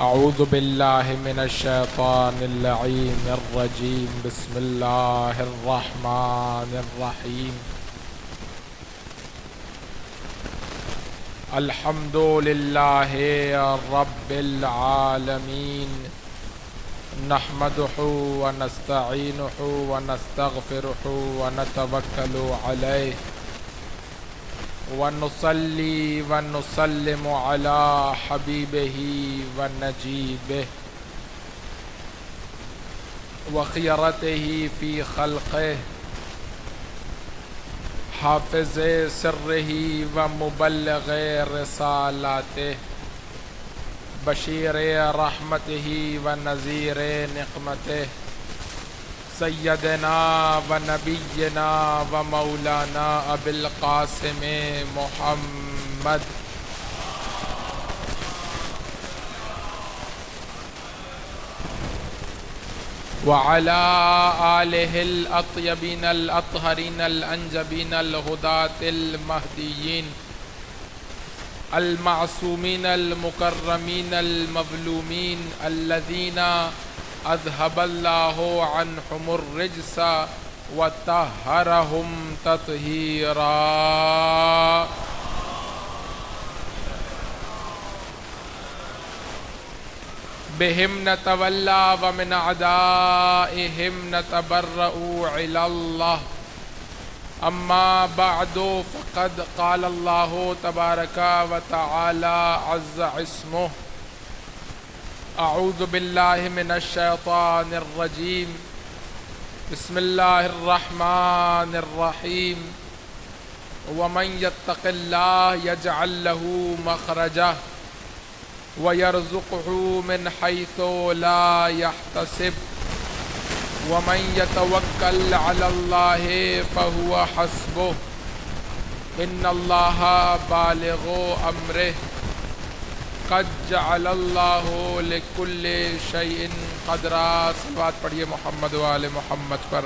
اعوذ باللہ من الشیطان اللعین الرجیم بسم اللہ الرحمن الرحیم الحمد للہ رب العالمین نحمدہ ونستعینہ ونستغفرہ ونتوکل علیہ ونصلی ونسلم علی حبیبہ ونجیبہ وخیرتہ فی خلقہ حافظ سرہ ومبلغ رسالاتہ بشیر رحمتہ ونذیر نقمتہ سیدنا و نبینا و مولانا ابی القاسم محمد وعلى آلہ الاطیبین الاطہرین الانجبین الہداة المہدیین المعصومین المکرمین المظلومین الذین اذهب اللہ عنہم الرجس وطہرہم تطہیرا بہم نتولا ومن اعدائہم نتبرأ الی اللہ اما بعد فقد قال اللہ تبارک وتعالی عز اسمہ اعوذ باللہ من الشیطان الرجیم بسم اللہ الرحمن الرحیم ومن یتق اللہ یجعل لہ مخرجہ ویرزقہ من حیث لا یحتسب ومن یتوکل علی اللہ فہو حسبہ ان اللہ بالغ امرہ قد جعل اللہ لکل شیء قدرا۔ صلوات پڑھیے محمد و آل محمد پر۔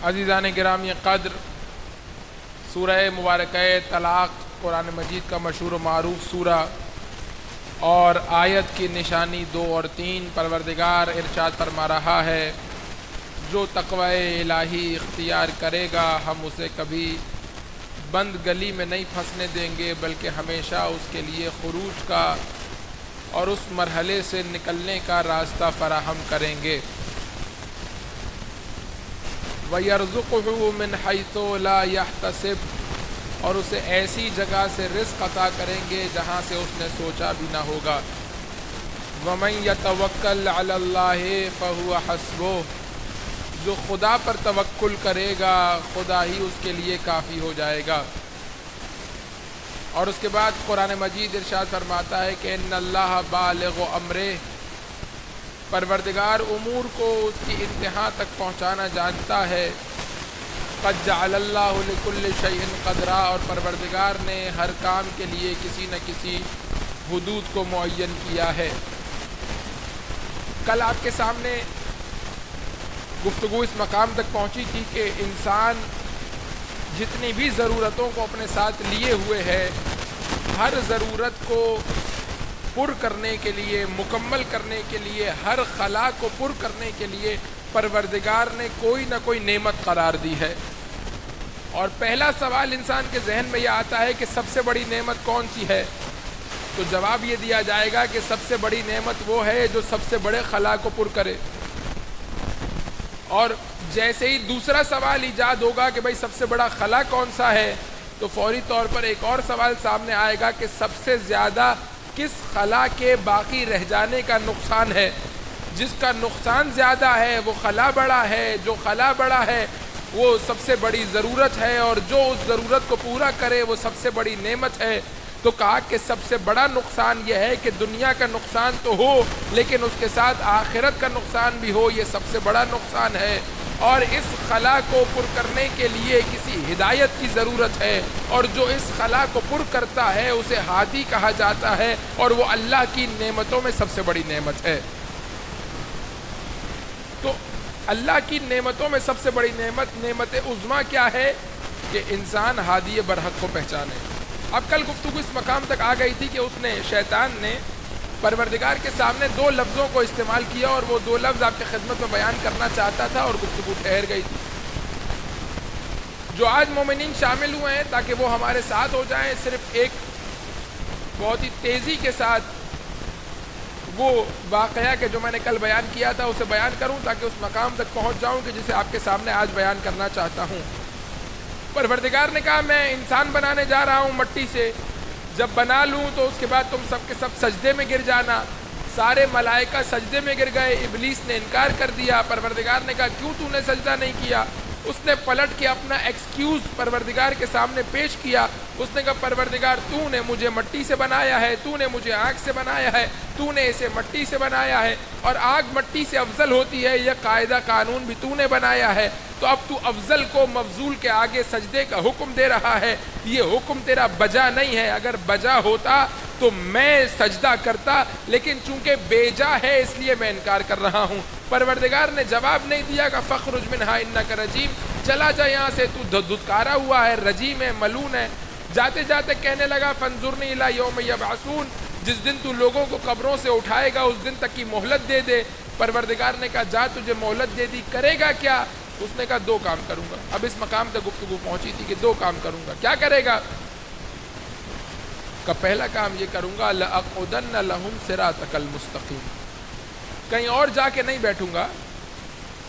عزیزان گرامی قدر، سورہ مبارکہ طلاق قرآن مجید کا مشہور و معروف سورہ، اور آیت کی نشانی 2 اور 3 پروردگار ارشاد فرما رہا ہے جو تقوی الہی اختیار کرے گا ہم اسے کبھی بند گلی میں نہیں پھنسنے دیں گے، بلکہ ہمیشہ اس کے لیے خروج کا اور اس مرحلے سے نکلنے کا راستہ فراہم کریں گے۔ وَيَرْزُقُهُ مِنْ حَيْثُ لَا يَحْتَسِبُ، اور اسے ایسی جگہ سے رزق عطا کریں گے جہاں سے اس نے سوچا بھی نہ ہوگا۔ وَمَنْ يَتَوَكَّلْ عَلَى اللَّهِ فَهُوَ حَسْبُهُ، جو خدا پر توکل کرے گا خدا ہی اس کے لیے کافی ہو جائے گا۔ اور اس کے بعد قرآن مجید ارشاد فرماتا ہے کہ ان اللہ بالغ امرہ، پروردگار امور کو اس کی انتہا تک پہنچانا جانتا ہے۔ قد جعل اللہ لکل شیء قدرا، اور پروردگار نے ہر کام کے لیے کسی نہ کسی حدود کو معین کیا ہے۔ کل آپ کے سامنے گفتگو اس مقام تک پہنچی تھی کہ انسان جتنی بھی ضرورتوں کو اپنے ساتھ لیے ہوئے ہے، ہر ضرورت کو پر کرنے کے لیے، مکمل کرنے کے لیے، ہر خلا کو پر کرنے کے لیے پروردگار نے کوئی نہ کوئی نعمت قرار دی ہے۔ اور پہلا سوال انسان کے ذہن میں یہ آتا ہے کہ سب سے بڑی نعمت کون سی ہے؟ تو جواب یہ دیا جائے گا کہ سب سے بڑی نعمت وہ ہے جو سب سے بڑے خلا کو پر کرے۔ اور جیسے ہی دوسرا سوال ایجاد ہوگا کہ بھئی سب سے بڑا خلا کون سا ہے، تو فوری طور پر ایک اور سوال سامنے آئے گا کہ سب سے زیادہ کس خلا کے باقی رہ جانے کا نقصان ہے۔ جس کا نقصان زیادہ ہے وہ خلا بڑا ہے، جو خلا بڑا ہے وہ سب سے بڑی ضرورت ہے، اور جو اس ضرورت کو پورا کرے وہ سب سے بڑی نعمت ہے۔ تو کہا کہ سب سے بڑا نقصان یہ ہے کہ دنیا کا نقصان تو ہو لیکن اس کے ساتھ آخرت کا نقصان بھی ہو، یہ سب سے بڑا نقصان ہے۔ اور اس خلا کو پر کرنے کے لیے کسی ہدایت کی ضرورت ہے، اور جو اس خلا کو پر کرتا ہے اسے ہادی کہا جاتا ہے، اور وہ اللہ کی نعمتوں میں سب سے بڑی نعمت ہے۔ تو اللہ کی نعمتوں میں سب سے بڑی نعمت عظمیٰ کیا ہے؟ کہ انسان ہادی برحق کو پہچانے۔ اب کل گفتگو اس مقام تک آ گئی تھی کہ اس نے شیطان نے پروردگار کے سامنے دو لفظوں کو استعمال کیا اور وہ دو لفظ آپ کی خدمت میں بیان کرنا چاہتا تھا اور گفتگو ٹھہر گئی تھی. جو آج مومنین شامل ہوئے ہیں تاکہ وہ ہمارے ساتھ ہو جائیں، صرف ایک بہت ہی تیزی کے ساتھ وہ واقعہ کہ جو میں نے کل بیان کیا تھا اسے بیان کروں تاکہ اس مقام تک پہنچ جاؤں کہ جسے آپ کے سامنے آج بیان کرنا چاہتا ہوں. پروردگار نے کہا میں انسان بنانے جا رہا ہوں مٹی سے، جب بنا لوں تو اس کے بعد تم سب کے سب سجدے میں گر جانا. سارے ملائکہ سجدے میں گر گئے، ابلیس نے انکار کر دیا. پروردگار نے کہا کیوں تو نے سجدہ نہیں کیا؟ اس نے پلٹ کے اپنا ایکسکیوز پروردگار کے سامنے پیش کیا. اس نے کہا پروردگار تو نے مجھے مٹی سے بنایا ہے، تو نے مجھے آگ سے بنایا ہے، تو نے اسے مٹی سے بنایا ہے اور آگ مٹی سے افضل ہوتی ہے، یہ قاعدہ قانون بھی تو نے بنایا ہے. تو اب تو افضل کو مفضول کے آگے سجدے کا حکم دے رہا ہے. یہ حکم تیرا بجا نہیں ہے، اگر بجا ہوتا تو میں سجدہ کرتا، لیکن چونکہ بیجا ہے اس لیے میں انکار کر رہا ہوں. پروردگار نے جواب نہیں دیا کہ فخرج منہا انک رجیم، چلا جا یہاں سے، تو دھتکارا ہوا ہے، رجیم ہے، ملعون ہے. جاتے جاتے کہنے لگا فانظرنی الی یوم یبعثون، جس دن تو لوگوں کو قبروں سے اٹھائے گا اس دن تک کی مہلت دے دے. پروردگار نے کہا جا تجھے مہلت دے دی، کرے گا کیا؟ اس نے کہا دو کام کروں گا. اب اس مقام تک گفتگو پہنچی تھی کہ دو کام کروں گا. کیا کرے گا؟ کا پہلا کام یہ کروں گا لأقعدن لهم صراطک المستقیم، کہیں اور جا کے نہیں بیٹھوں گا،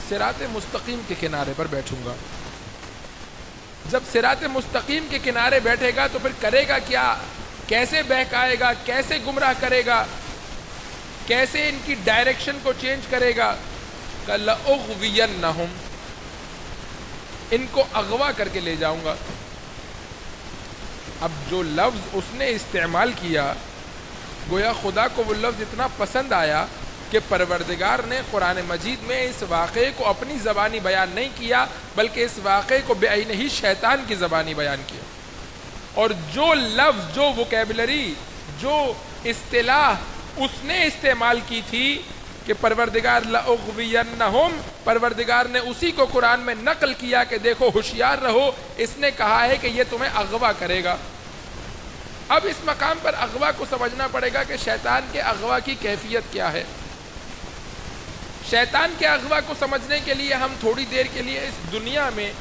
صراط مستقیم کے کنارے پر بیٹھوں گا. جب صراط مستقیم کے کنارے بیٹھے گا تو پھر کرے گا کیا؟ کیسے بہکائے گا؟ کیسے گمراہ کرے گا؟ کیسے ان کی ڈائریکشن کو چینج کرے گا؟ کہ لأغوینہم، ان کو اغوا کر کے لے جاؤں گا. اب جو لفظ اس نے استعمال کیا گویا خدا کو وہ لفظ اتنا پسند آیا کہ پروردگار نے قرآن مجید میں اس واقعے کو اپنی زبانی بیان نہیں کیا بلکہ اس واقعے کو بعینہ ہی شیطان کی زبانی بیان کیا. اور جو لفظ، جو وکیبلری، جو اصطلاح اس نے استعمال کی تھی کہ پروردگار لأغوینہم، پروردگار نے اسی کو قرآن میں نقل کیا کہ دیکھو ہوشیار رہو، اس نے کہا ہے کہ یہ تمہیں اغوا کرے گا. اب اس مقام پر اغوا کو سمجھنا پڑے گا کہ شیطان کے اغوا کی کیفیت کیا ہے. شیطان کے اغوا کو سمجھنے کے لیے ہم تھوڑی دیر کے لیے اس دنیا میں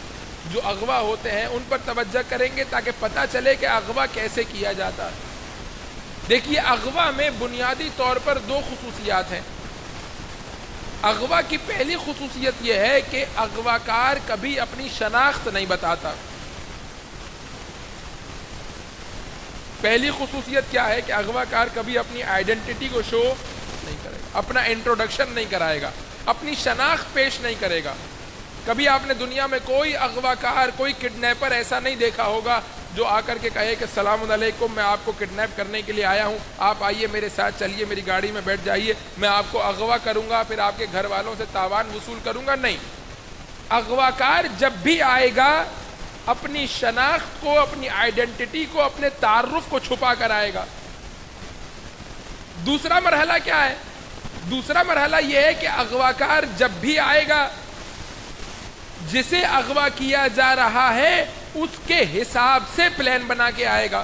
جو اغوا ہوتے ہیں ان پر توجہ کریں گے تاکہ پتہ چلے کہ اغوا کیسے کیا جاتا ہے. دیکھیے اغوا میں بنیادی طور پر دو خصوصیات ہیں. اغوا کی پہلی خصوصیت یہ ہے کہ اغواکار کبھی اپنی شناخت نہیں بتاتا. پہلی خصوصیت کیا ہے کہ اغواکار کبھی اپنی آئیڈینٹی کو شو نہیں کرے گا، اپنا انٹروڈکشن نہیں کرائے گا، اپنی شناخت پیش نہیں کرے گا. کبھی آپ نے دنیا میں کوئی اغواکار، کوئی کڈنیپر ایسا نہیں دیکھا ہوگا جو آ کر کے کہے کہ السلام علیکم، میں آپ کو کڈنیپ کرنے کے لیے آیا ہوں، آپ آئیے میرے ساتھ چلیے، میری گاڑی میں بیٹھ جائیے، میں آپ کو اغوا کروں گا، پھر آپ کے گھر والوں سے تاوان وصول کروں گا. نہیں، اغواکار جب بھی آئے گا اپنی شناخت کو، اپنی آئیڈینٹی کو، اپنے تعارف کو چھپا کر آئے گا. دوسرا مرحلہ کیا ہے؟ دوسرا مرحلہ یہ ہے کہ اغواکار جب بھی آئے گا جسے اغوا کیا جا رہا ہے اس کے حساب سے پلان بنا کے آئے گا.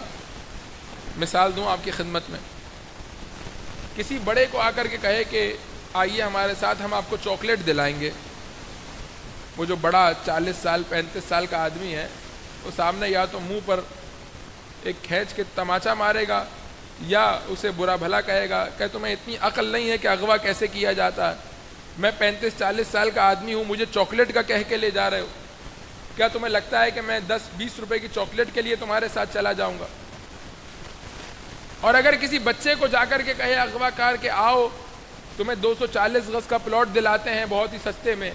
مثال دوں آپ کی خدمت میں، کسی بڑے کو آ کر کے کہے کہ آئیے ہمارے ساتھ، ہم آپ کو چاکلیٹ دلائیں گے. وہ جو بڑا 40 سال 35 سال کا آدمی ہے وہ سامنے یا تو منہ پر ایک کھینچ کے تماچا مارے گا یا اسے برا بھلا کہے گا کہ تمہیں اتنی عقل نہیں ہے کہ اغوا کیسے کیا جاتا ہے. میں 35-40 سال کا آدمی ہوں، مجھے چاکلیٹ کا کہہ کے لے جا رہے ہو، کیا تمہیں لگتا ہے کہ میں 10-20 روپے کی چاکلیٹ کے لیے تمہارے ساتھ چلا جاؤں گا؟ اور اگر کسی بچے کو جا کر کے کہے اغوا کار کہ آؤ تمہیں 240 گز کا پلاٹ دلاتے ہیں بہت ہی سستے میں،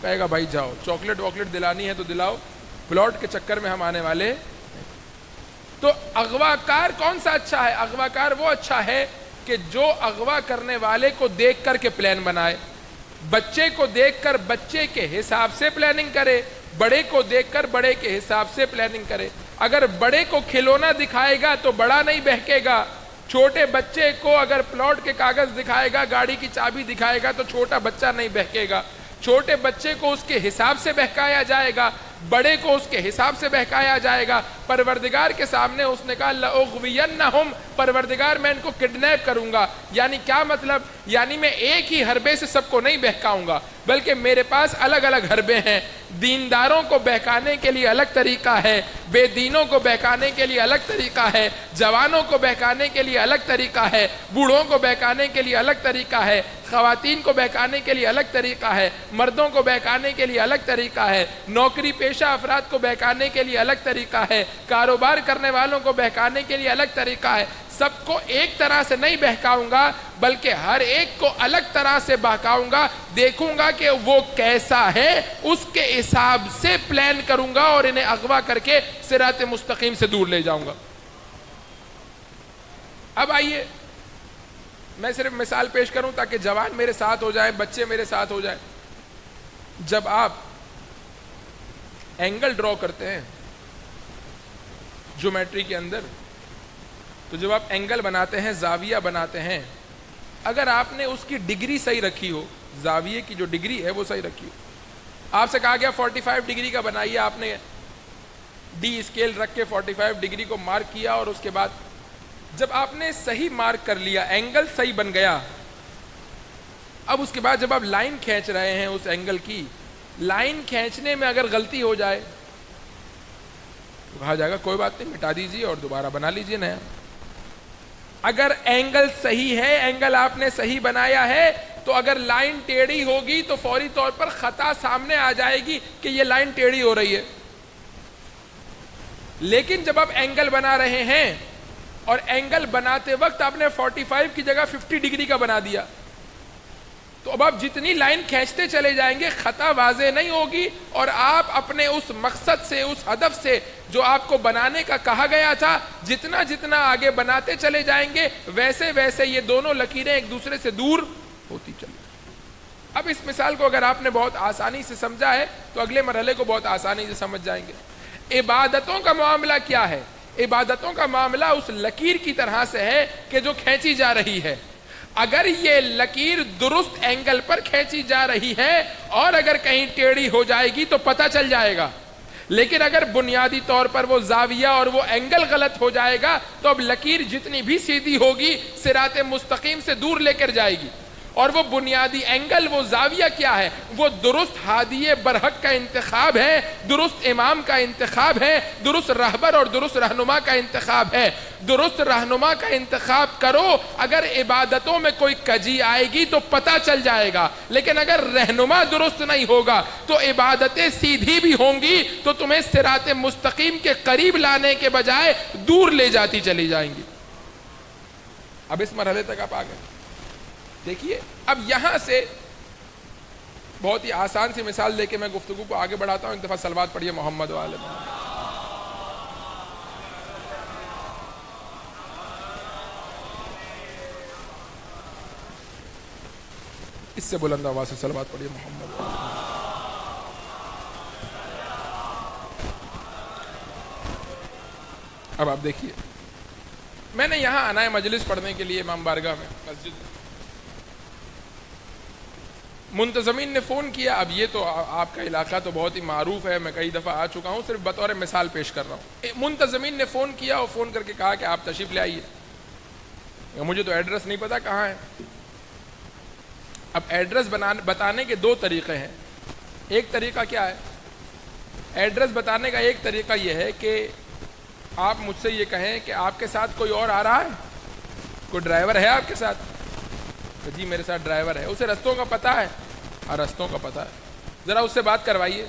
کہے گا بھائی جاؤ، چاکلیٹ واکلیٹ دلانی ہے تو دلاؤ، پلاٹ کے چکر میں ہم آنے والے. تو اغوا کار کون سا اچھا ہے؟ اغوا کار وہ اچھا ہے کہ جو اغوا کرنے والے کو دیکھ کر کے پلان بنائے، بچے کو دیکھ کر بچے کے حساب سے پلاننگ کرے، بڑے کو دیکھ کر بڑے کے حساب سے پلاننگ کرے. اگر بڑے کو کھلونا دکھائے گا تو بڑا نہیں بہکے گا، چھوٹے بچے کو اگر پلاٹ کے کاغذ دکھائے گا، گاڑی کی چابی دکھائے گا تو چھوٹا بچہ نہیں بہکے گا. چھوٹے بچے کو اس کے حساب سے بہکایا جائے گا، بڑے کو اس کے حساب سے بہکایا جائے گا. پروردگار کے سامنے اس نے کہا لأغوینہم، پروردگار میں ان کو کڈنیپ کروں گا. یعنی کیا مطلب؟ یعنی میں ایک ہی حربے سے سب کو نہیں بہکاؤں گا، بلکہ میرے پاس الگ الگ حربے ہیں. دینداروں کو بہکانے کے لیے الگ طریقہ ہے، بے دینوں کو بہکانے کے لیے الگ طریقہ ہے، جوانوں کو بہکانے کے لیے الگ طریقہ ہے، بوڑھوں کو بہکانے کے لیے الگ طریقہ ہے، خواتین کو بہکانے کے لیے الگ طریقہ ہے، مردوں کو بہکانے کے لیے الگ طریقہ ہے، نوکری پیشہ افراد کو بہکانے کے لیے الگ طریقہ ہے، کاروبار کرنے والوں کو بہکانے کے لیے الگ طریقہ ہے. سب کو ایک طرح سے نہیں بہکاؤں گا، بلکہ ہر ایک کو الگ طرح سے بہکاؤں گا. دیکھوں گا کہ وہ کیسا ہے، اس کے حساب سے پلان کروں گا اور انہیں اغوا کر کے صراط مستقیم سے دور لے جاؤں گا. اب آئیے میں صرف مثال پیش کروں تاکہ جوان میرے ساتھ ہو جائیں، بچے میرے ساتھ ہو جائیں. جب آپ اینگل ڈرا کرتے ہیں جیومیٹری کے اندر، تو جب آپ اینگل بناتے ہیں، زاویہ بناتے ہیں، اگر آپ نے اس کی ڈگری صحیح رکھی ہو، زاویے کی جو ڈگری ہے وہ صحیح رکھی ہو، آپ سے کہا گیا 45 ڈگری کا بنائیے، آپ نے ڈی اسکیل رکھ کے 45 ڈگری کو مارک کیا، اور اس کے بعد جب آپ نے صحیح مارک کر لیا، اینگل صحیح بن گیا، اب اس کے بعد جب آپ لائن کھینچ رہے ہیں اس اینگل کی، لائن کھینچنے میں اگر غلطی ہو جائے تو کہا جائے گا کوئی بات نہیں، مٹا دیجیے اور دوبارہ بنا لیجیے نیا. اگر اینگل صحیح ہے، اینگل آپ نے صحیح بنایا ہے، تو اگر لائن ٹیڑھی ہوگی تو فوری طور پر خطا سامنے آ جائے گی کہ یہ لائن ٹیڑھی ہو رہی ہے. لیکن جب آپ اینگل بنا رہے ہیں اور اینگل بناتے وقت آپ نے 45 کی جگہ 50 ڈگری کا بنا دیا، تو اب آپ جتنی لائن کھینچتے چلے جائیں گے خطا واضح نہیں ہوگی، اور آپ اپنے اس مقصد سے، اس ہدف سے جو آپ کو بنانے کا کہا گیا تھا، جتنا جتنا آگے بناتے چلے جائیں گے ویسے ویسے یہ دونوں لکیریں ایک دوسرے سے دور ہوتی چلی جائیں. اب اس مثال کو اگر آپ نے بہت آسانی سے سمجھا ہے تو اگلے مرحلے کو بہت آسانی سے سمجھ جائیں گے. عبادتوں کا معاملہ کیا ہے؟ عبادتوں کا معاملہ اس لکیر کی طرح سے ہے کہ جو کھینچی جا رہی ہے. اگر یہ لکیر درست اینگل پر کھینچی جا رہی ہے اور اگر کہیں ٹیڑھی ہو جائے گی تو پتہ چل جائے گا، لیکن اگر بنیادی طور پر وہ زاویہ اور وہ اینگل غلط ہو جائے گا تو اب لکیر جتنی بھی سیدھی ہوگی صراط مستقیم سے دور لے کر جائے گی. اور وہ بنیادی اینگل، وہ زاویہ کیا ہے؟ وہ درست ہادی برحق کا انتخاب ہے، درست امام کا انتخاب ہے، درست رہبر اور درست رہنما کا انتخاب ہے. درست رہنما کا انتخاب کرو، اگر عبادتوں میں کوئی کجی آئے گی تو پتہ چل جائے گا، لیکن اگر رہنما درست نہیں ہوگا تو عبادتیں سیدھی بھی ہوں گی تو تمہیں صراط مستقیم کے قریب لانے کے بجائے دور لے جاتی چلی جائیں گی. اب اس مرحلے تک آپ آ گئے. دیکھیے اب یہاں سے بہت ہی آسان سی مثال دے کے میں گفتگو کو آگے بڑھاتا ہوں. ایک دفعہ صلوات پڑھیے محمد و آل محمد. اس سے بلند آواز سے صلوات پڑھیے محمد و آل محمد. اب آپ دیکھیے، میں نے یہاں آنا ہے مجلس پڑھنے کے لیے امام بارگاہ میں مسجد میں. منتظمین نے فون کیا. اب یہ تو آپ کا علاقہ تو بہت ہی معروف ہے، میں کئی دفعہ آ چکا ہوں، صرف بطور مثال پیش کر رہا ہوں. منتظمین نے فون کیا اور فون کر کے کہا کہ آپ تشریف لے آئیے. مجھے تو ایڈریس نہیں پتا کہاں ہے. اب ایڈریس بتانے کے دو طریقے ہیں. ایک طریقہ کیا ہے؟ ایڈریس بتانے کا ایک طریقہ یہ ہے کہ آپ مجھ سے یہ کہیں کہ آپ کے ساتھ کوئی اور آ رہا ہے، کوئی ڈرائیور ہے آپ کے ساتھ؟ جی میرے ساتھ ڈرائیور ہے. اسے رستوں کا پتہ ہے؟ ہاں رستوں کا پتہ ہے. ذرا اس سے بات کروائیے.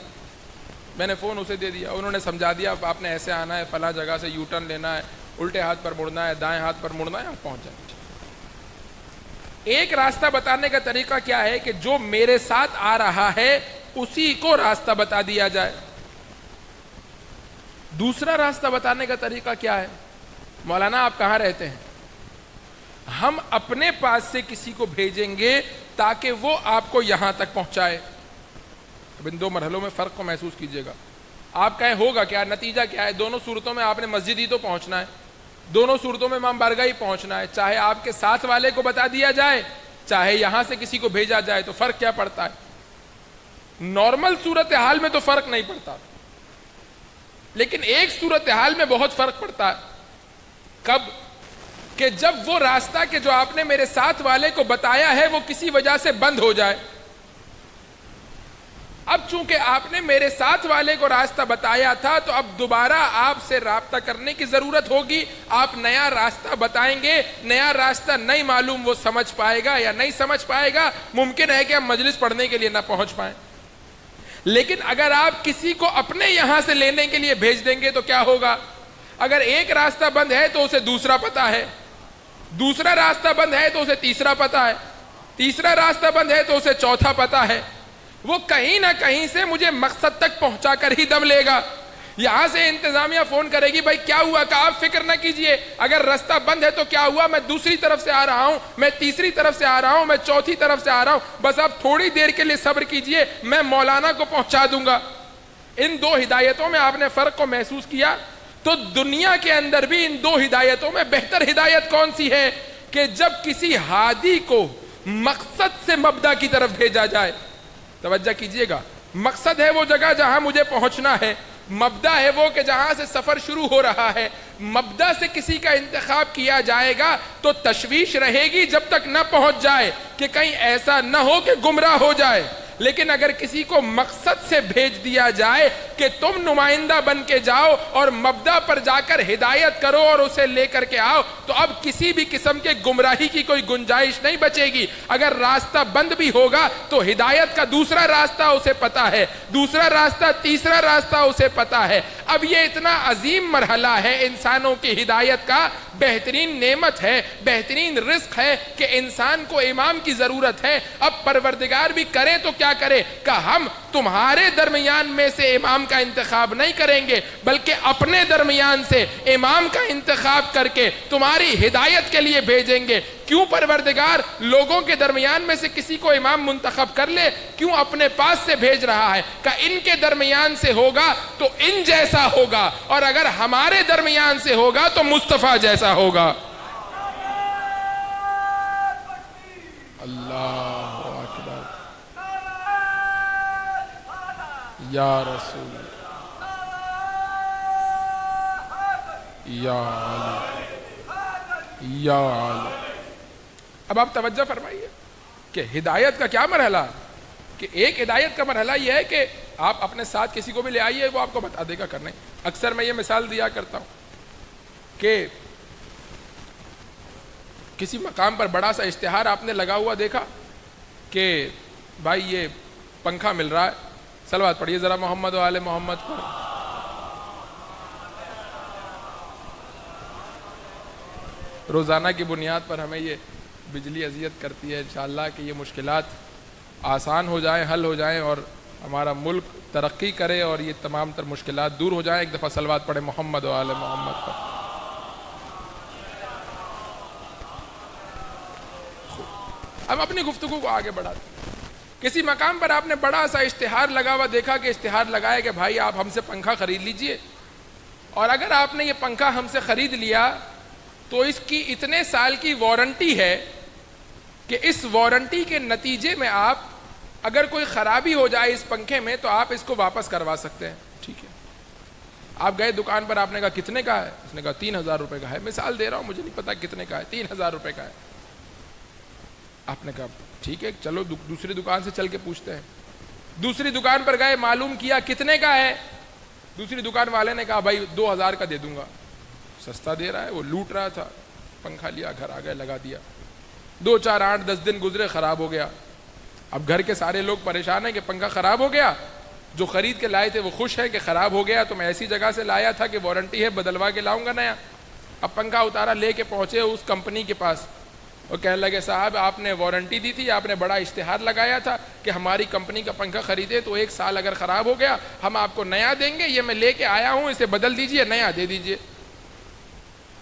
میں نے فون اسے دے دیا، انہوں نے سمجھا دیا آپ نے ایسے آنا ہے، فلاں جگہ سے یو ٹرن لینا ہے، الٹے ہاتھ پر مڑنا ہے، دائیں ہاتھ پر مڑنا ہے، آپ پہنچ جائیں. ایک راستہ بتانے کا طریقہ کیا ہے کہ جو میرے ساتھ آ رہا ہے اسی کو راستہ بتا دیا جائے. دوسرا راستہ بتانے کا طریقہ کیا ہے؟ مولانا آپ کہاں رہتے ہیں؟ ہم اپنے پاس سے کسی کو بھیجیں گے تاکہ وہ آپ کو یہاں تک پہنچائے. اب ان دو مرحلوں میں فرق کو محسوس کیجئے گا. آپ کہیں ہوگا کیا؟ نتیجہ کیا ہے؟ دونوں صورتوں میں آپ نے مسجد ہی تو پہنچنا ہے، دونوں صورتوں میں امام بارگاہ ہی پہنچنا ہے. چاہے آپ کے ساتھ والے کو بتا دیا جائے، چاہے یہاں سے کسی کو بھیجا جائے، تو فرق کیا پڑتا ہے؟ نارمل صورتحال میں تو فرق نہیں پڑتا. لیکن ایک صورتحال میں بہت فرق پڑتا ہے. کب؟ کہ جب وہ راستہ کہ جو آپ نے میرے ساتھ والے کو بتایا ہے وہ کسی وجہ سے بند ہو جائے. اب چونکہ آپ نے میرے ساتھ والے کو راستہ بتایا تھا تو اب دوبارہ آپ سے رابطہ کرنے کی ضرورت ہوگی. آپ نیا راستہ بتائیں گے, نیا راستہ نہیں معلوم وہ سمجھ پائے گا یا نہیں سمجھ پائے گا. ممکن ہے کہ ہم مجلس پڑھنے کے لیے نہ پہنچ پائیں. لیکن اگر آپ کسی کو اپنے یہاں سے لینے کے لیے بھیج دیں گے تو کیا ہوگا؟ اگر ایک راستہ بند ہے تو اسے دوسرا پتہ ہے, دوسرا راستہ بند ہے تو اسے تیسرا پتہ ہے, تیسرا راستہ بند ہے تو اسے چوتھا پتہ ہے. وہ کہیں نہ کہیں سے مجھے مقصد تک پہنچا کر ہی دم لے گا. یہاں سے انتظامیہ فون کرے گی, بھائی کیا ہوا؟ کہ آپ فکر نہ کیجئے, اگر راستہ بند ہے تو کیا ہوا, میں دوسری طرف سے آ رہا ہوں, میں تیسری طرف سے آ رہا ہوں, میں چوتھی طرف سے آ رہا ہوں, بس آپ تھوڑی دیر کے لیے صبر کیجئے, میں مولانا کو پہنچا دوں گا. ان دو ہدایتوں میں آپ نے فرق کو محسوس کیا. تو دنیا کے اندر بھی ان دو ہدایتوں میں بہتر ہدایت کون سی ہے؟ کہ جب کسی ہادی کو مقصد سے مبدا کی طرف بھیجا جائے. توجہ کیجئے گا, مقصد ہے وہ جگہ جہاں مجھے پہنچنا ہے, مبدا ہے وہ کہ جہاں سے سفر شروع ہو رہا ہے. مبدا سے کسی کا انتخاب کیا جائے گا تو تشویش رہے گی جب تک نہ پہنچ جائے کہ کہیں ایسا نہ ہو کہ گمراہ ہو جائے. لیکن اگر کسی کو مقصد سے بھیج دیا جائے کہ تم نمائندہ بن کے جاؤ اور مبدا پر جا کر ہدایت کرو اور اسے لے کر کے آؤ, تو اب کسی بھی قسم کے گمراہی کی کوئی گنجائش نہیں بچے گی. اگر راستہ بند بھی ہوگا تو ہدایت کا دوسرا راستہ اسے پتا ہے, دوسرا راستہ, تیسرا راستہ اسے پتا ہے. اب یہ اتنا عظیم مرحلہ ہے انسانوں کی ہدایت کا, بہترین نعمت ہے, بہترین رزق ہے کہ انسان کو امام کی ضرورت ہے. اب پروردگار بھی کرے تو کیا کرے کہ ہم تمہارے درمیان میں سے امام کا انتخاب نہیں کریں گے, بلکہ اپنے درمیان سے امام کا انتخاب کر کے تمہاری ہدایت کے لیے بھیجیں گے. کیوں پروردگار لوگوں کے درمیان میں سے کسی کو امام منتخب کر لے, کیوں اپنے پاس سے بھیج رہا ہے؟ کہ ان کے درمیان سے ہوگا تو ان جیسا ہوگا, اور اگر ہمارے درمیان سے ہوگا تو مصطفیٰ جیسا ہوگا. اللہ اکبر, یا رسول, یا علی, یا علی. اب آپ توجہ فرمائیے کہ ہدایت کا کیا مرحلہ ہے. کہ ایک ہدایت کا مرحلہ یہ ہے کہ آپ اپنے ساتھ کسی کو بھی لے آئیے, وہ آپ کو بتا دے گا کرنا. اکثر میں یہ مثال دیا کرتا ہوں کہ کسی مقام پر بڑا سا اشتہار آپ نے لگا ہوا دیکھا کہ بھائی یہ پنکھا مل رہا ہے, صلوات پڑھیے ذرا محمد و آل محمد پر. روزانہ کی بنیاد پر ہمیں یہ بجلی اذیت کرتی ہے. انشاءاللہ کہ یہ مشکلات آسان ہو جائیں, حل ہو جائیں, اور ہمارا ملک ترقی کرے اور یہ تمام تر مشکلات دور ہو جائیں. ایک دفعہ صلوات پڑھیں محمد و آل محمد پر. اب اپنی گفتگو کو آگے بڑھاتے ہیں. کسی مقام پر آپ نے بڑا سا اشتہار لگا ہوا دیکھا کہ اشتہار لگایا کہ بھائی آپ ہم سے پنکھا خرید لیجئے, اور اگر آپ نے یہ پنکھا ہم سے خرید لیا تو اس کی اتنے سال کی وارنٹی ہے کہ اس وارنٹی کے نتیجے میں آپ اگر کوئی خرابی ہو جائے اس پنکھے میں تو آپ اس کو واپس کروا سکتے ہیں. ٹھیک ہے, آپ گئے دکان پر, آپ نے کہا کتنے کا ہے؟ اس نے کہا 3000 روپے کا ہے. مثال دے رہا ہوں, مجھے نہیں پتا کتنے کا ہے, 3000 روپے کا ہے. آپ نے کہا ٹھیک ہے چلو دوسری دکان سے چل کے پوچھتے ہیں. دوسری دکان پر گئے, معلوم کیا کتنے کا ہے. دوسری دکان والے نے کہا بھائی 2000 کا دے دوں گا. سستا دے رہا ہے, وہ لوٹ رہا تھا. پنکھا لیا, گھر آ گئے, لگا دیا. 2 4 8 10 دن گزرے, خراب ہو گیا. اب گھر کے سارے لوگ پریشان ہیں کہ پنکھا خراب ہو گیا. جو خرید کے لائے تھے وہ خوش ہے کہ خراب ہو گیا, تو میں ایسی جگہ سے لایا تھا کہ وارنٹی ہے, بدلوا کے لاؤں گا نیا. اب پنکھا اتارا, لے کے پہنچے اس کمپنی کے پاس, اور کہنے لگے صاحب آپ نے وارنٹی دی تھی, آپ نے بڑا اشتہار لگایا تھا کہ ہماری کمپنی کا پنکھا خریدے تو 1 سال اگر خراب ہو گیا ہم آپ کو نیا دیں گے, یہ میں لے کے آیا ہوں, اسے بدل دیجئے, نیا دے دیجئے.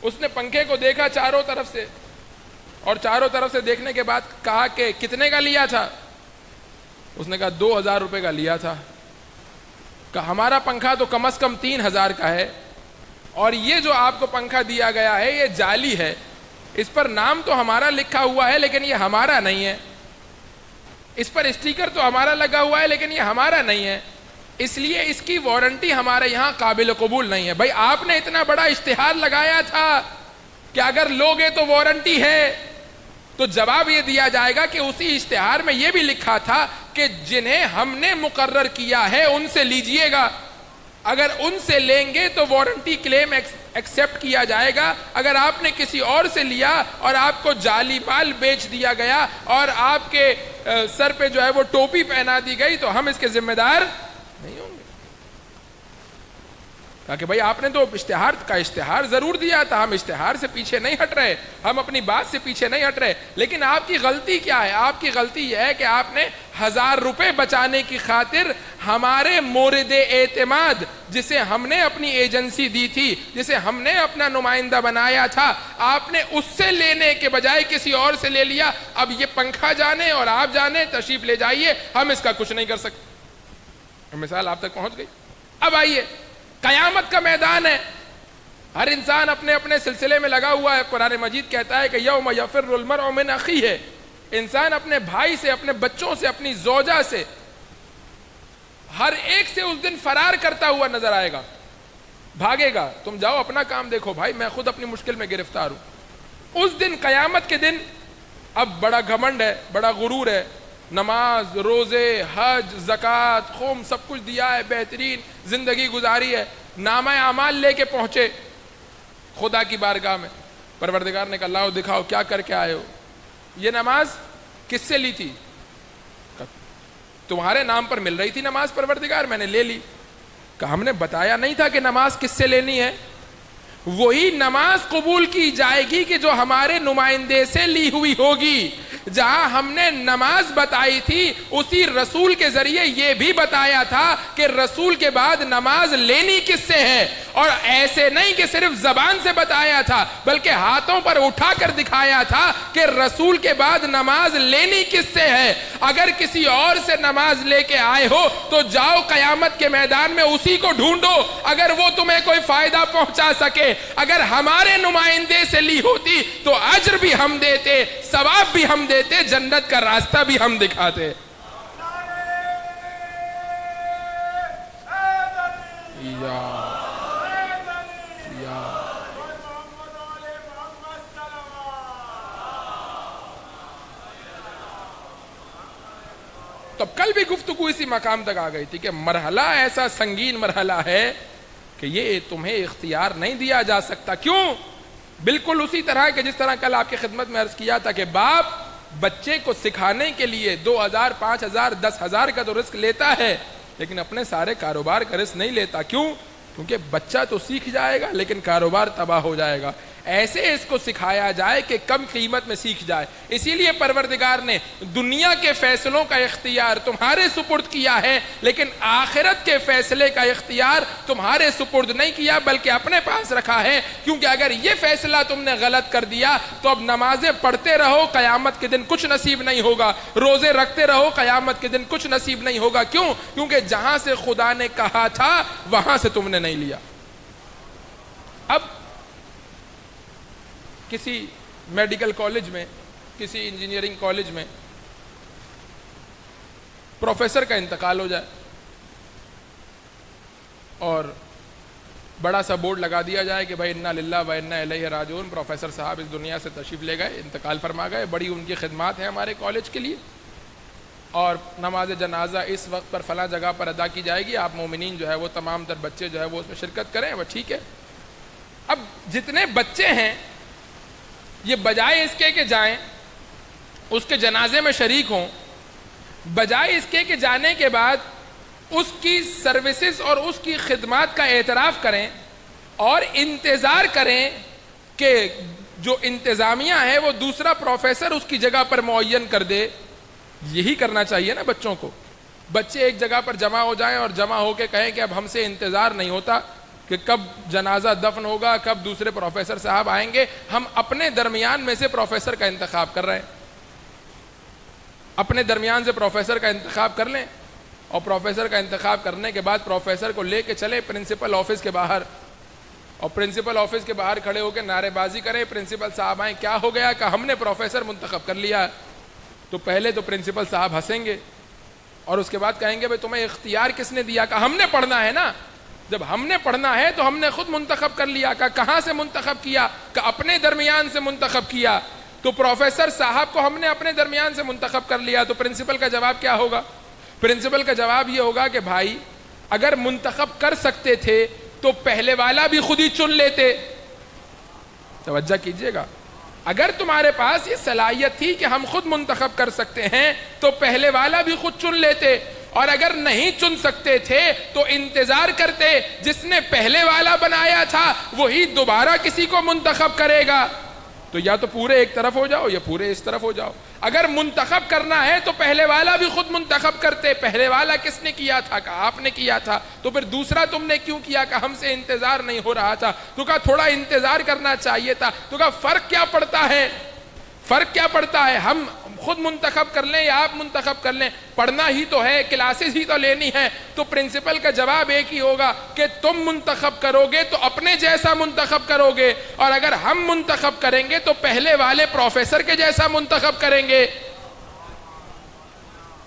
اس نے پنکھے کو دیکھا چاروں طرف سے, اور چاروں طرف سے دیکھنے کے بعد کہا کہ کتنے کا لیا تھا؟ اس نے کہا 2000 روپے کا لیا تھا. کہ ہمارا پنکھا تو کم از کم 3000 کا ہے, اور یہ جو آپ کو پنکھا دیا گیا ہے یہ جعلی ہے, اس پر نام تو ہمارا لکھا ہوا ہے لیکن یہ ہمارا نہیں ہے, اس پر اسٹیکر تو ہمارا لگا ہوا ہے لیکن یہ ہمارا نہیں ہے. اس لیے اس کی وارنٹی ہمارے یہاں قابل قبول نہیں ہے. بھائی آپ نے اتنا بڑا اشتہار لگایا تھا کہ اگر لوگے تو وارنٹی ہے, تو جواب یہ دیا جائے گا کہ اسی اشتہار میں یہ بھی لکھا تھا کہ جنہیں ہم نے مقرر کیا ہے ان سے لیجئے گا. اگر ان سے لیں گے تو وارنٹی کلیم ایکسپٹ کیا جائے گا. اگر آپ نے کسی اور سے لیا اور آپ کو جعلی مال بیچ دیا گیا اور آپ کے سر پہ جو ہے وہ ٹوپی پہنا دی گئی تو ہم اس کے ذمہ دار نہیں ہوں گے. کہا کہ بھائی آپ نے تو اشتہار ضرور دیا تھا, ہم اشتہار سے پیچھے نہیں ہٹ رہے, ہم اپنی بات سے پیچھے نہیں ہٹ رہے, لیکن آپ کی غلطی کیا ہے؟ آپ کی غلطی یہ ہے کہ آپ نے 1000 روپے بچانے کی خاطر ہمارے مورد اعتماد, جسے ہم نے اپنی ایجنسی دی تھی, جسے ہم نے اپنا نمائندہ بنایا تھا, آپ نے اس سے لینے کے بجائے کسی اور سے لے لیا. اب یہ پنکھا جانے اور آپ جانے, تشریف لے جائیے, ہم اس کا کچھ نہیں کر سکتے. مثال آپ تک پہنچ گئی. اب آئیے, قیامت کا میدان ہے, ہر انسان اپنے اپنے سلسلے میں لگا ہوا ہے. قرآن مجید کہتا ہے کہ یوم یفر المرء من اخیہ, انسان اپنے بھائی سے, اپنے بچوں سے, اپنی زوجہ سے, ہر ایک سے اس دن فرار کرتا ہوا نظر آئے گا, بھاگے گا. تم جاؤ اپنا کام دیکھو بھائی, میں خود اپنی مشکل میں گرفتار ہوں. اس دن, قیامت کے دن, اب بڑا گھمنڈ ہے, بڑا غرور ہے, نماز, روزے, حج, زکوٰۃ, خم سب کچھ دیا ہے, بہترین زندگی گزاری ہے, نامہ اعمال لے کے پہنچے خدا کی بارگاہ میں. پروردگار نے کہا لاؤ دکھاؤ کیا کر کے آئے ہو. یہ نماز کس سے لی تھی؟ تمہارے نام پر مل رہی تھی نماز پروردگار, میں نے لے لی. کہ ہم نے بتایا نہیں تھا کہ نماز کس سے لینی ہے؟ وہی نماز قبول کی جائے گی کہ جو ہمارے نمائندے سے لی ہوئی ہوگی. جہاں ہم نے نماز بتائی تھی اسی رسول کے ذریعے یہ بھی بتایا تھا کہ رسول کے بعد نماز لینی کس سے ہے. اور ایسے نہیں کہ صرف زبان سے بتایا تھا, بلکہ ہاتھوں پر اٹھا کر دکھایا تھا کہ رسول کے بعد نماز لینی کس سے ہے. اگر کسی اور سے نماز لے کے آئے ہو تو جاؤ قیامت کے میدان میں اسی کو ڈھونڈو, اگر وہ تمہیں کوئی فائدہ پہنچا سکے. اگر ہمارے نمائندے سے لی ہوتی تو اجر بھی ہم دیتے, ثواب بھی ہم دیتے, جنت کا راستہ بھی ہم دکھاتے. تو کل بھی گفتگو اسی مقام تک آ گئی تھی کہ مرحلہ ایسا سنگین مرحلہ ہے کہ یہ تمہیں اختیار نہیں دیا جا سکتا. کیوں؟ بالکل اسی طرح کہ جس طرح کل آپ کی خدمت میں عرض کیا تھا کہ باپ بچے کو سکھانے کے لیے 2000 5000 10,000 کا تو رزق لیتا ہے, لیکن اپنے سارے کاروبار کا رزق نہیں لیتا. کیوں؟ کیونکہ بچہ تو سیکھ جائے گا لیکن کاروبار تباہ ہو جائے گا. ایسے اس کو سکھایا جائے کہ کم قیمت میں سیکھ جائے. اسی لیے پروردگار نے دنیا کے فیصلوں کا اختیار تمہارے سپرد کیا ہے, لیکن آخرت کے فیصلے کا اختیار تمہارے سپرد نہیں کیا بلکہ اپنے پاس رکھا ہے. کیونکہ اگر یہ فیصلہ تم نے غلط کر دیا تو اب نمازیں پڑھتے رہو, قیامت کے دن کچھ نصیب نہیں ہوگا. روزے رکھتے رہو, قیامت کے دن کچھ نصیب نہیں ہوگا. کیوں؟ کیونکہ جہاں سے خدا نے کہا تھا وہاں سے تم نے نہیں لیا. اب کسی میڈیکل کالج میں, کسی انجینئرنگ کالج میں پروفیسر کا انتقال ہو جائے اور بڑا سا بورڈ لگا دیا جائے کہ بھائی انا للہ و انا الیہ راجعون, پروفیسر صاحب اس دنیا سے تشریف لے گئے, انتقال فرما گئے, بڑی ان کی خدمات ہیں ہمارے کالج کے لیے, اور نماز جنازہ اس وقت پر فلاں جگہ پر ادا کی جائے گی, آپ مومنین جو ہے وہ تمام تر بچے جو ہے وہ اس میں شرکت کریں. وہ ٹھیک ہے. اب جتنے بچے ہیں یہ بجائے اس کے کہ جائیں اس کے جنازے میں شریک ہوں, بجائے اس کے کہ جانے کے بعد اس کی سروسز اور اس کی خدمات کا اعتراف کریں اور انتظار کریں کہ جو انتظامیہ ہے وہ دوسرا پروفیسر اس کی جگہ پر معین کر دے. یہی کرنا چاہیے نا بچوں کو. بچے ایک جگہ پر جمع ہو جائیں اور جمع ہو کے کہیں کہ اب ہم سے انتظار نہیں ہوتا کہ کب جنازہ دفن ہوگا, کب دوسرے پروفیسر صاحب آئیں گے. ہم اپنے درمیان میں سے پروفیسر کا انتخاب کر رہے ہیں, اپنے درمیان سے پروفیسر کا انتخاب کر لیں, اور پروفیسر کا انتخاب کرنے کے بعد پروفیسر کو لے کے چلے پرنسپل آفس کے باہر, اور پرنسپل آفس کے باہر کھڑے ہو کے نعرے بازی کریں. پرنسپل صاحب آئیں, کیا ہو گیا؟ کہ ہم نے پروفیسر منتخب کر لیا. تو پہلے تو پرنسپل صاحب ہنسیں گے اور اس کے بعد کہیں گے بھئی تمہیں اختیار کس نے دیا؟ کہا ہم نے پڑھنا ہے نا، جب ہم نے پڑھنا ہے تو ہم نے خود منتخب کر لیا۔ کہاں سے منتخب کیا؟ کہ اپنے درمیان سے منتخب کیا۔ تو پروفیسر صاحب کو ہم نے اپنے درمیان سے منتخب کر لیا، تو پرنسپل کا جواب کیا ہوگا؟ پرنسپل کا جواب یہ ہوگا کہ بھائی اگر منتخب کر سکتے تھے تو پہلے والا بھی خود ہی چن لیتے۔ توجہ کیجئے گا، اگر تمہارے پاس یہ صلاحیت تھی کہ ہم خود منتخب کر سکتے ہیں تو پہلے والا بھی خود چن لیتے، اور اگر نہیں چن سکتے تھے تو انتظار کرتے جس نے پہلے والا بنایا تھا وہی دوبارہ کسی کو منتخب کرے گا۔ تو یا تو پورے ایک طرف ہو جاؤ یا پورے اس طرف ہو جاؤ۔ اگر منتخب کرنا ہے تو پہلے والا بھی خود منتخب کرتے۔ پہلے والا کس نے کیا تھا؟ کہا آپ نے کیا تھا۔ تو پھر دوسرا تم نے کیوں کیا؟ کہ ہم سے انتظار نہیں ہو رہا تھا۔ تو کہا تھوڑا انتظار کرنا چاہیے تھا۔ تو کہا فرق کیا پڑتا ہے؟ فرق کیا پڑتا ہے؟ ہم خود منتخب کر لیں یا آپ منتخب کر لیں، پڑھنا ہی تو ہے، کلاسز ہی تو لینی ہے۔ تو پرنسپل کا جواب ایک ہی ہوگا کہ تم منتخب کرو گے تو اپنے جیسا منتخب کرو گے، اور اگر ہم منتخب کریں گے تو پہلے والے پروفیسر کے جیسا منتخب کریں گے۔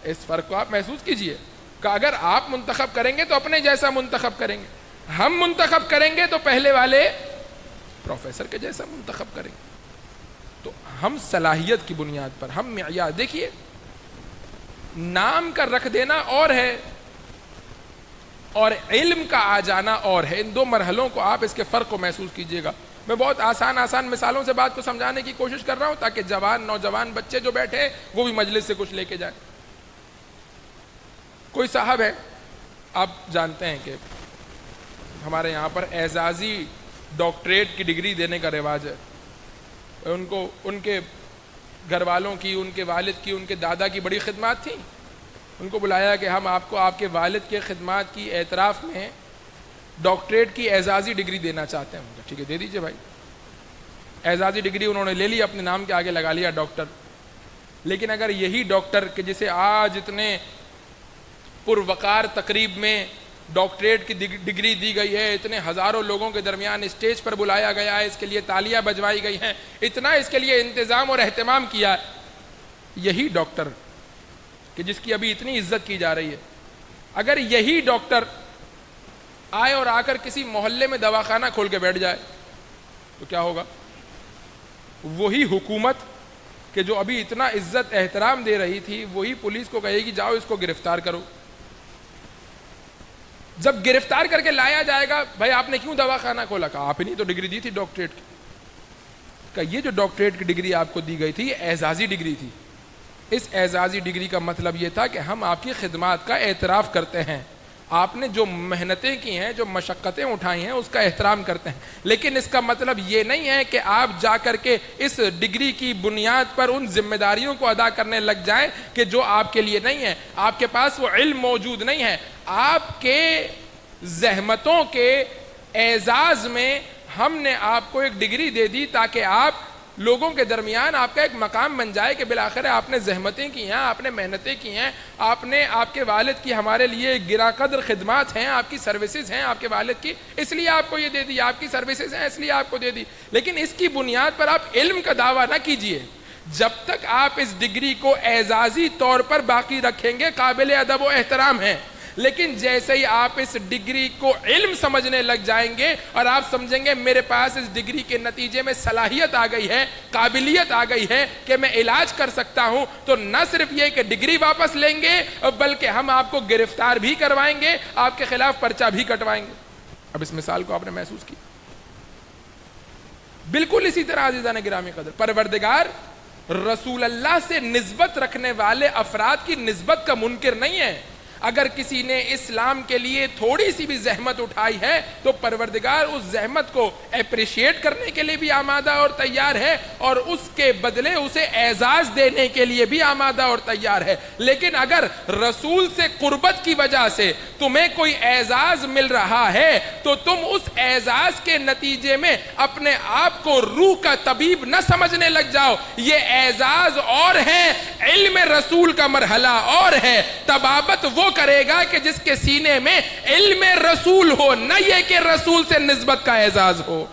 اس فرق کو آپ محسوس کیجئے کہ اگر آپ منتخب کریں گے تو اپنے جیسا منتخب کریں گے، ہم منتخب کریں گے تو پہلے والے پروفیسر کے جیسا منتخب کریں گے۔ تو ہم صلاحیت کی بنیاد پر، ہم معیار، دیکھیے نام کا رکھ دینا اور ہے اور علم کا آ جانا اور ہے، ان دو مرحلوں کو آپ اس کے فرق کو محسوس کیجئے گا۔ میں بہت آسان مثالوں سے بات کو سمجھانے کی کوشش کر رہا ہوں تاکہ نوجوان بچے جو بیٹھے ہیں وہ بھی مجلس سے کچھ لے کے جائیں۔ کوئی صاحب ہے، آپ جانتے ہیں کہ ہمارے یہاں پر اعزازی ڈاکٹریٹ کی ڈگری دینے کا رواج ہے۔ ان کو ان کے گھر والوں کی، ان کے والد کی، ان کے دادا کی بڑی خدمات تھیں۔ ان کو بلایا کہ ہم آپ کو آپ کے والد کے خدمات کی اعتراف میں ڈاکٹریٹ کی اعزازی ڈگری دینا چاہتے ہیں۔ ٹھیک ہے، دے دیجئے بھائی۔ اعزازی ڈگری انہوں نے لے لی، اپنے نام کے آگے لگا لیا ڈاکٹر۔ لیکن اگر یہی ڈاکٹر کہ جسے آج اتنے پروقار تقریب میں ڈاکٹریٹ کی ڈگری دی گئی ہے، اتنے ہزاروں لوگوں کے درمیان اسٹیج پر بلایا گیا ہے، اس کے لیے تالیاں بجوائی گئی ہیں، اتنا اس کے لیے انتظام اور اہتمام کیا ہے، یہی ڈاکٹر کہ جس کی ابھی اتنی عزت کی جا رہی ہے، اگر یہی ڈاکٹر آئے اور آ کر کسی محلے میں دواخانہ کھول کے بیٹھ جائے تو کیا ہوگا؟ وہی حکومت کہ جو ابھی اتنا عزت احترام دے رہی تھی وہی پولیس کو کہے گی جاؤ اس کو گرفتار کرو۔ جب گرفتار کر کے لایا جائے گا، بھائی آپ نے کیوں دواخانہ کھولا؟ کہا آپ ہی نہیں تو ڈگری دی تھی ڈاکٹریٹ کی۔ کہ یہ جو ڈاکٹریٹ کی ڈگری آپ کو دی گئی تھی یہ اعزازی ڈگری تھی۔ اس اعزازی ڈگری کا مطلب یہ تھا کہ ہم آپ کی خدمات کا اعتراف کرتے ہیں، آپ نے جو محنتیں کی ہیں، جو مشقتیں اٹھائی ہیں اس کا احترام کرتے ہیں، لیکن اس کا مطلب یہ نہیں ہے کہ آپ جا کر کے اس ڈگری کی بنیاد پر ان ذمہ داریوں کو ادا کرنے لگ جائیں کہ جو آپ کے لیے نہیں ہے، آپ کے پاس وہ علم موجود نہیں ہے۔ آپ کے زحمتوں کے اعزاز میں ہم نے آپ کو ایک ڈگری دے دی تاکہ آپ لوگوں کے درمیان آپ کا ایک مقام بن جائے کہ بالآخر آپ نے زحمتیں کی ہیں، آپ نے محنتیں کی ہیں، آپ کے والد کی ہمارے لیے گراں قدر خدمات ہیں، آپ کی سروسز ہیں آپ کے والد کی، اس لیے آپ کو یہ دے دی، آپ کی سروسز ہیں اس لیے آپ کو دے دی۔ لیکن اس کی بنیاد پر آپ علم کا دعویٰ نہ کیجئے۔ جب تک آپ اس ڈگری کو اعزازی طور پر باقی رکھیں گے قابل ادب و احترام ہے، لیکن جیسے ہی آپ اس ڈگری کو علم سمجھنے لگ جائیں گے اور آپ سمجھیں گے میرے پاس اس ڈگری کے نتیجے میں صلاحیت آ گئی ہے، قابلیت آ گئی ہے کہ میں علاج کر سکتا ہوں، تو نہ صرف یہ کہ ڈگری واپس لیں گے بلکہ ہم آپ کو گرفتار بھی کروائیں گے، آپ کے خلاف پرچہ بھی کٹوائیں گے۔ اب اس مثال کو آپ نے محسوس کی۔ بالکل اسی طرح عزیزان گرامی قدر، پروردگار رسول اللہ سے نسبت رکھنے والے افراد کی نسبت کا منکر نہیں ہے۔ اگر کسی نے اسلام کے لیے تھوڑی سی بھی زحمت اٹھائی ہے تو پروردگار اس زحمت کو اپریشیٹ کرنے کے لیے بھی آمادہ اور تیار ہے، اور اس کے بدلے اسے اعزاز دینے کے لیے بھی آمادہ اور تیار ہے۔ لیکن اگر رسول سے قربت کی وجہ سے تمہیں کوئی اعزاز مل رہا ہے تو تم اس اعزاز کے نتیجے میں اپنے آپ کو روح کا طبیب نہ سمجھنے لگ جاؤ۔ یہ اعزاز اور ہے، علم رسول کا مرحلہ اور ہے۔ طبابت وہ کرے گا کہ جس کے سینے میں علم رسول ہو، نہ یہ کہ رسول سے نسبت کا اعزاز ہو۔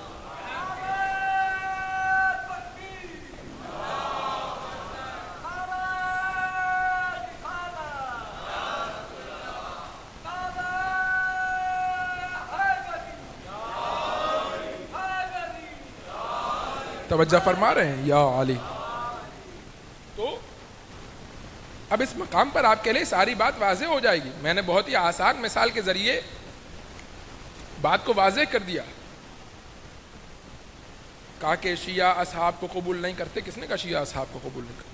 توجہ فرما رہے ہیں یا علی؟ تو اب اس مقام پر آپ کے لیے ساری بات واضح ہو جائے گی. میں نے بہت ہی آسان مثال کے ذریعے بات کو واضح کر دیا. کہا کہ شیعہ اصحاب کو قبول نہیں کرتے. کس نے کہا شیعہ اصحاب کو قبول نہیں کرتے؟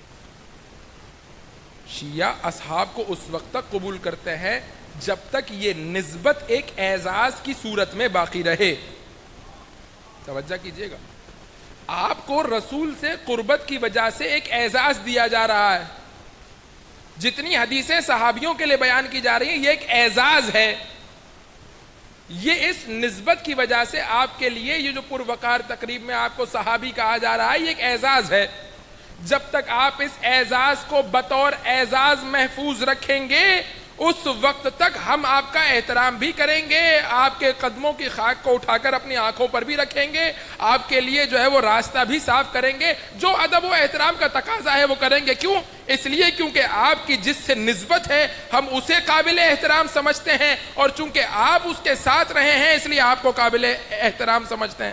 شیعہ اصحاب کو اس وقت تک قبول کرتے ہیں جب تک یہ نسبت ایک اعزاز کی صورت میں باقی رہے. توجہ کیجئے گا. آپ کو رسول سے قربت کی وجہ سے ایک اعزاز دیا جا رہا ہے. جتنی حدیثیں صحابیوں کے لیے بیان کی جا رہی ہیں یہ ایک اعزاز ہے. یہ اس نسبت کی وجہ سے آپ کے لیے یہ جو پروقار تقریب میں آپ کو صحابی کہا جا رہا ہے یہ ایک اعزاز ہے. جب تک آپ اس اعزاز کو بطور اعزاز محفوظ رکھیں گے اس وقت تک ہم آپ کا احترام بھی کریں گے, آپ کے قدموں کی خاک کو اٹھا کر اپنی آنکھوں پر بھی رکھیں گے, آپ کے لیے جو ہے وہ راستہ بھی صاف کریں گے, جو ادب و احترام کا تقاضا ہے وہ کریں گے. کیوں؟ اس لیے کیونکہ آپ کی جس سے نسبت ہے ہم اسے قابل احترام سمجھتے ہیں, اور چونکہ آپ اس کے ساتھ رہے ہیں اس لیے آپ کو قابل احترام سمجھتے ہیں.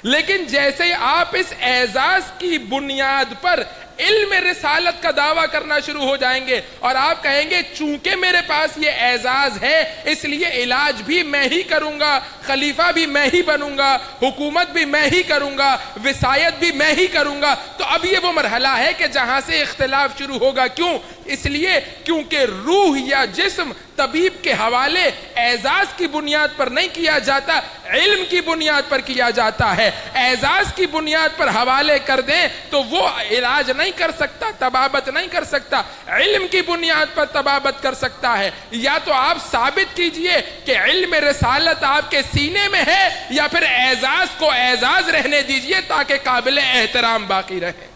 لیکن جیسے آپ اس اعزاز کی بنیاد پر علم رسالت کا دعویٰ کرنا شروع ہو جائیں گے اور آپ کہیں گے چونکہ میرے پاس یہ اعزاز ہے اس لیے علاج بھی میں ہی کروں گا, خلیفہ بھی میں ہی بنوں گا, حکومت بھی میں ہی کروں گا, وصایت بھی میں ہی کروں گا, تو اب یہ وہ مرحلہ ہے کہ جہاں سے اختلاف شروع ہوگا. کیوں؟ اس لیے کیونکہ روح یا جسم طبیب کے حوالے اعزاز کی بنیاد پر نہیں کیا جاتا, علم کی بنیاد پر کیا جاتا ہے. اعزاز کی بنیاد پر حوالے کر دیں تو وہ علاج نہیں کر سکتا, طبابت نہیں کر سکتا, علم کی بنیاد پر طبابت کر سکتا ہے. یا تو آپ ثابت کیجئے کہ علم رسالت آپ کے سینے میں ہے, یا پھر اعزاز کو اعزاز رہنے دیجئے تاکہ قابل احترام باقی رہے.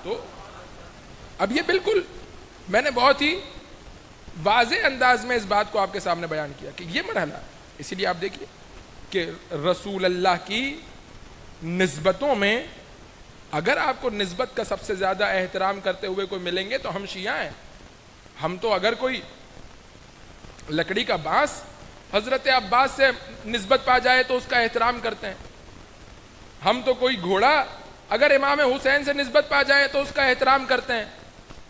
تو اب یہ بالکل میں نے بہت ہی واضح انداز میں اس بات کو آپ کے سامنے بیان کیا کہ یہ مرحلہ ہے. اسی لیے آپ دیکھیے کہ رسول اللہ کی نسبتوں میں اگر آپ کو نسبت کا سب سے زیادہ احترام کرتے ہوئے کوئی ملیں گے تو ہم شیعہ ہیں. ہم تو اگر کوئی لکڑی کا بانس حضرت عباس سے نسبت پا جائے تو اس کا احترام کرتے ہیں. ہم تو کوئی گھوڑا اگر امام حسین سے نسبت پا جائے تو اس کا احترام کرتے ہیں.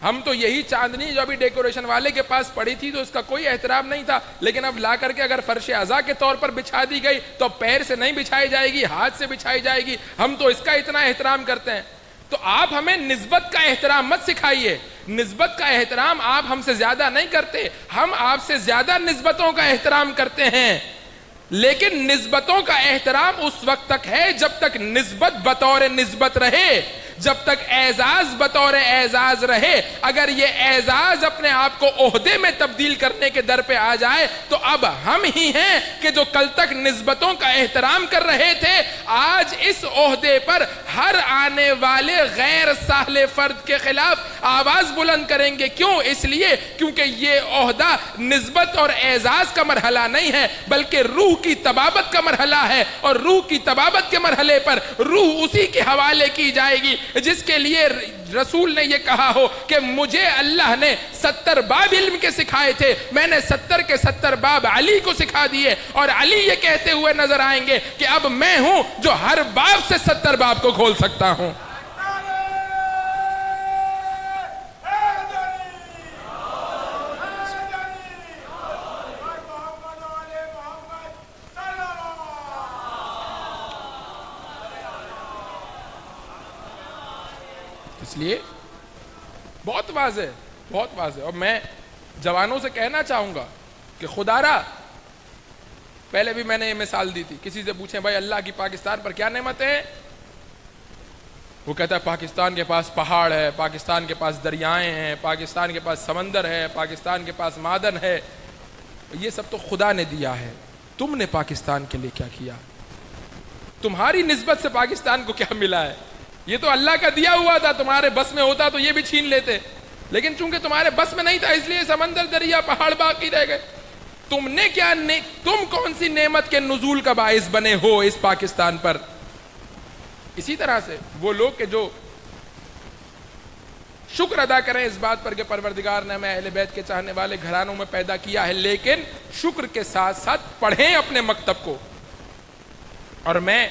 ہم تو یہی چاندنی جو ابھی ڈیکوریشن والے کے پاس پڑی تھی تو اس کا کوئی احترام نہیں تھا, لیکن اب لا کر کے اگر فرش عزا کے طور پر بچھا دی گئی تو پیر سے نہیں بچھائی جائے گی, ہاتھ سے بچھائی جائے گی. ہم تو اس کا اتنا احترام کرتے ہیں. تو آپ ہمیں نسبت کا احترام مت سکھائیے. نسبت کا احترام آپ ہم سے زیادہ نہیں کرتے, ہم آپ سے زیادہ نسبتوں کا احترام کرتے ہیں. لیکن نسبتوں کا احترام اس وقت تک ہے جب تک نسبت بطور نسبت رہے, جب تک اعزاز بطور اعزاز رہے. اگر یہ اعزاز اپنے آپ کو عہدے میں تبدیل کرنے کے در پہ آ جائے تو اب ہم ہی ہیں کہ جو کل تک نسبتوں کا احترام کر رہے تھے آج اس عہدے پر ہر آنے والے غیر صالح فرد کے خلاف آواز بلند کریں گے. کیوں؟ اس لیے کیونکہ یہ عہدہ نسبت اور اعزاز کا مرحلہ نہیں ہے بلکہ روح کی طبابت کا مرحلہ ہے, اور روح کی طبابت کے مرحلے پر روح اسی کے حوالے کی جائے گی جس کے لیے رسول نے یہ کہا ہو کہ مجھے اللہ نے 70 باب علم کے سکھائے تھے, میں نے 70 کے 70 باب علی کو سکھا دیے, اور علی یہ کہتے ہوئے نظر آئیں گے کہ اب میں ہوں جو ہر باب سے 70 باب کو کھول سکتا ہوں. اس لیے بہت واضح اور میں جوانوں سے کہنا چاہوں گا کہ خدا را, پہلے بھی میں نے یہ مثال دی تھی, کسی سے پوچھیں بھائی اللہ کی پاکستان پر کیا نعمتیں ہیں, وہ کہتا ہے پاکستان کے پاس پہاڑ ہے, پاکستان کے پاس دریائیں ہیں, پاکستان کے پاس سمندر ہے, پاکستان کے پاس معدن ہے. یہ سب تو خدا نے دیا ہے, تم نے پاکستان کے لیے کیا کیا؟ تمہاری نسبت سے پاکستان کو کیا ملا ہے؟ یہ تو اللہ کا دیا ہوا تھا, تمہارے بس میں ہوتا تو یہ بھی چھین لیتے, لیکن چونکہ تمہارے بس میں نہیں تھا اس لیے سمندر دریا پہاڑ باقی رہ گئے. تم نے کیا تم کون سی نعمت کے نزول کا باعث بنے ہو اس پاکستان پر؟ اسی طرح سے وہ لوگ کہ جو شکر ادا کریں اس بات پر کہ پروردگار نے ہمیں اہل بیت کے چاہنے والے گھرانوں میں پیدا کیا ہے, لیکن شکر کے ساتھ ساتھ پڑھیں اپنے مکتب کو. اور میں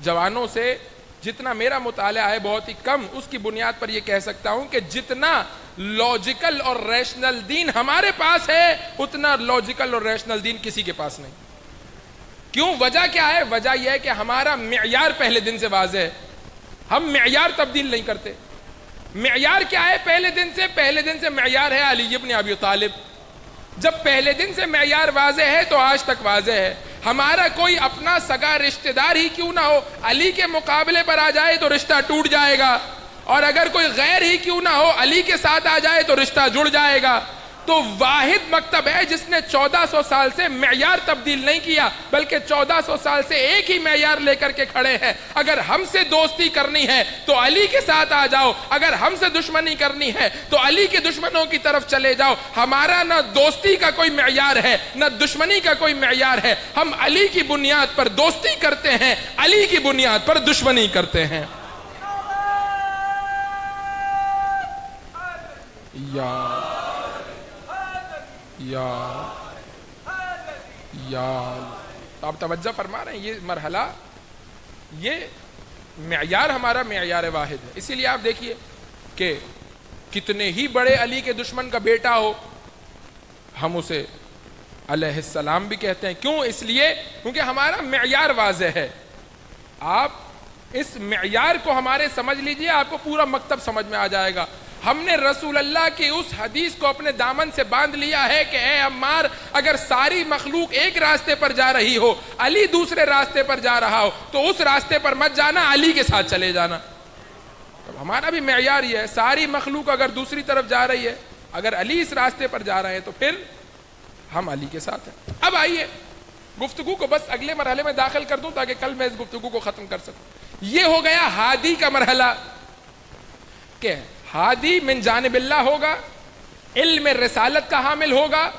جوانوں سے جتنا میرا مطالعہ ہے بہت ہی کم، اس کی بنیاد پر یہ کہہ سکتا ہوں کہ جتنا لاجیکل اور ریشنل دین ہمارے پاس ہے اتنا لاجیکل اور ریشنل دین کسی کے پاس نہیں۔ کیوں؟ وجہ کیا ہے؟ وجہ یہ ہے کہ ہمارا معیار پہلے دن سے واضح ہے، ہم معیار تبدیل نہیں کرتے۔ معیار کیا ہے پہلے دن سے؟ پہلے دن سے معیار ہے علی ابن ابی طالب۔ جب پہلے دن سے معیار واضح ہے تو آج تک واضح ہے۔ ہمارا کوئی اپنا سگا رشتہ دار ہی کیوں نہ ہو، علی کے مقابلے پر آ جائے تو رشتہ ٹوٹ جائے گا، اور اگر کوئی غیر ہی کیوں نہ ہو علی کے ساتھ آ جائے تو رشتہ جڑ جائے گا۔ تو واحد مکتب ہے جس نے 1400 سال سے معیار تبدیل نہیں کیا، بلکہ 1400 سال سے ایک ہی معیار لے کر کے کھڑے ہیں۔ اگر ہم سے دوستی کرنی ہے تو علی کے ساتھ آ جاؤ، اگر ہم سے دشمنی کرنی ہے تو علی کے دشمنوں کی طرف چلے جاؤ۔ ہمارا نہ دوستی کا کوئی معیار ہے نہ دشمنی کا کوئی معیار ہے، ہم علی کی بنیاد پر دوستی کرتے ہیں، علی کی بنیاد پر دشمنی کرتے ہیں۔ آپ توجہ فرما رہے ہیں؟ یہ مرحلہ، یہ معیار ہمارا معیار واحد ہے۔ اسی لیے آپ دیکھیے کہ کتنے ہی بڑے علی کے دشمن کا بیٹا ہو ہم اسے علیہ السلام بھی کہتے ہیں۔ کیوں؟ اس لیے کیونکہ ہمارا معیار واضح ہے۔ آپ اس معیار کو ہمارے سمجھ لیجئے، آپ کو پورا مکتب سمجھ میں آ جائے گا۔ ہم نے رسول اللہ کی اس حدیث کو اپنے دامن سے باندھ لیا ہے کہ اے عمار، اگر ساری مخلوق ایک راستے پر جا رہی ہو، علی دوسرے راستے پر جا رہا ہو، تو اس راستے پر مت جانا، علی کے ساتھ چلے جانا۔ ہمارا بھی معیار یہ ہے، ساری مخلوق اگر دوسری طرف جا رہی ہے، اگر علی اس راستے پر جا رہے ہیں تو پھر ہم علی کے ساتھ ہیں۔ اب آئیے گفتگو کو بس اگلے مرحلے میں داخل کر دوں تاکہ کل میں اس گفتگو کو ختم کر سکوں۔ یہ ہو گیا ہادی کا مرحلہ کہ ہادی من جانب اللہ ہوگا، علم رسالت کا حامل ہوگا،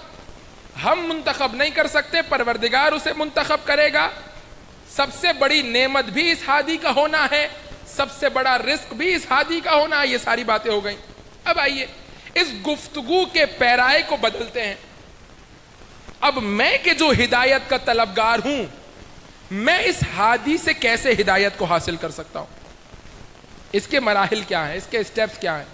ہم منتخب نہیں کر سکتے، پروردگار اسے منتخب کرے گا۔ سب سے بڑی نعمت بھی اس ہادی کا ہونا ہے، سب سے بڑا رزق بھی اس ہادی کا ہونا ہے۔ یہ ساری باتیں ہو گئیں۔ اب آئیے اس گفتگو کے پیرائے کو بدلتے ہیں۔ اب میں کہ جو ہدایت کا طلبگار ہوں، میں اس ہادی سے کیسے ہدایت کو حاصل کر سکتا ہوں؟ اس کے مراحل کیا ہیں، اس کے سٹیپس کیا ہیں؟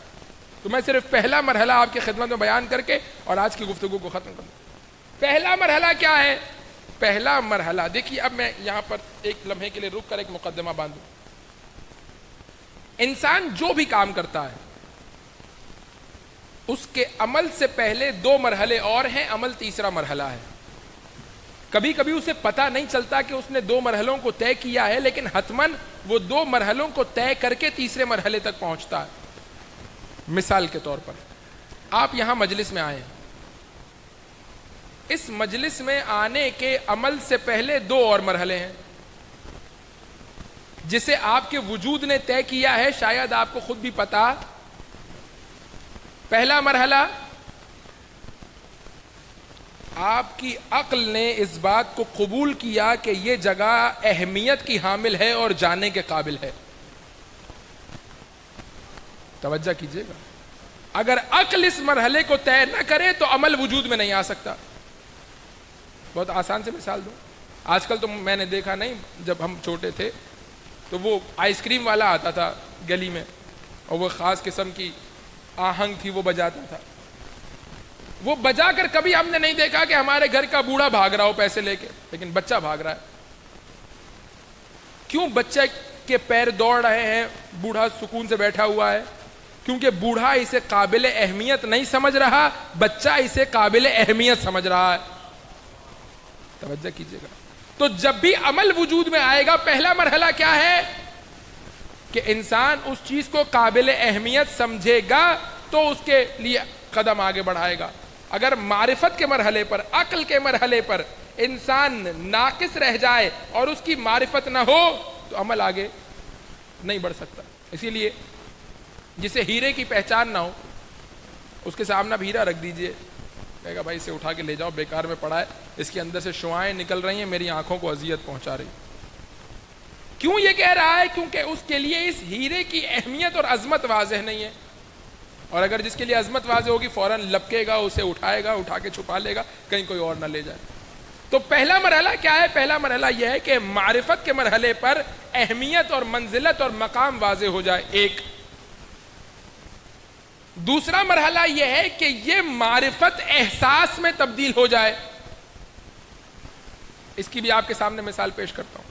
تو میں صرف پہلا مرحلہ آپ کی خدمت میں بیان کر کے اور آج کی گفتگو کو ختم کروں۔ پہلا مرحلہ کیا ہے؟ پہلا مرحلہ دیکھیے، اب میں یہاں پر ایک لمحے کے لیے رک کر ایک مقدمہ باندھوں۔ انسان جو بھی کام کرتا ہے اس کے عمل سے پہلے دو مرحلے اور ہیں، عمل تیسرا مرحلہ ہے۔ کبھی کبھی اسے پتہ نہیں چلتا کہ اس نے دو مرحلوں کو طے کیا ہے، لیکن حتماً وہ دو مرحلوں کو طے کر کے تیسرے مرحلے تک پہنچتا ہے۔ مثال کے طور پر آپ یہاں مجلس میں آئے ہیں، اس مجلس میں آنے کے عمل سے پہلے دو اور مرحلے ہیں جسے آپ کے وجود نے طے کیا ہے، شاید آپ کو خود بھی پتا۔ پہلا مرحلہ، آپ کی عقل نے اس بات کو قبول کیا کہ یہ جگہ اہمیت کی حامل ہے اور جانے کے قابل ہے۔ توجہ کیجئے گا، اگر عقل اس مرحلے کو طے نہ کرے تو عمل وجود میں نہیں آ سکتا۔ بہت آسان سے مثال دوں، آج کل تو میں نے دیکھا نہیں، جب ہم چھوٹے تھے تو وہ آئس کریم والا آتا تھا گلی میں، اور وہ خاص قسم کی آہنگ تھی، وہ بجاتا تھا۔ وہ بجا کر کبھی ہم نے نہیں دیکھا کہ ہمارے گھر کا بوڑھا بھاگ رہا ہو پیسے لے کے، لیکن بچہ بھاگ رہا ہے۔ کیوں بچے کے پیر دوڑ رہے ہیں، بوڑھا سکون سے بیٹھا ہوا ہے؟ کیونکہ بوڑھا اسے قابل اہمیت نہیں سمجھ رہا، بچہ اسے قابل اہمیت سمجھ رہا ہے۔ توجہ کیجئے گا۔ تو جب بھی عمل وجود میں آئے گا، پہلا مرحلہ کیا ہے کہ انسان اس چیز کو قابل اہمیت سمجھے گا تو اس کے لیے قدم آگے بڑھائے گا۔ اگر معرفت کے مرحلے پر، عقل کے مرحلے پر انسان ناقص رہ جائے اور اس کی معرفت نہ ہو تو عمل آگے نہیں بڑھ سکتا۔ اسی لیے جسے ہیرے کی پہچان نہ ہو اس کے سامنے اب ہیرا رکھ دیجئے، کہے گا بھائی اسے اٹھا کے لے جاؤ، بیکار میں پڑا ہے، اس کے اندر سے شعاعیں نکل رہی ہیں، میری آنکھوں کو اذیت پہنچا رہی۔ کیوں یہ کہہ رہا ہے؟ کیونکہ اس کے لیے اس ہیرے کی اہمیت اور عظمت واضح نہیں ہے، اور اگر جس کے لیے عظمت واضح ہوگی فوراً لپکے گا، اسے اٹھائے گا، اٹھا کے چھپا لے گا کہیں کوئی اور نہ لے جائے۔ تو پہلا مرحلہ کیا ہے؟ پہلا مرحلہ یہ ہے کہ معرفت کے مرحلے پر اہمیت اور منزلت اور مقام واضح ہو جائے، ایک۔ دوسرا مرحلہ یہ ہے کہ یہ معرفت احساس میں تبدیل ہو جائے۔ اس کی بھی آپ کے سامنے مثال پیش کرتا ہوں۔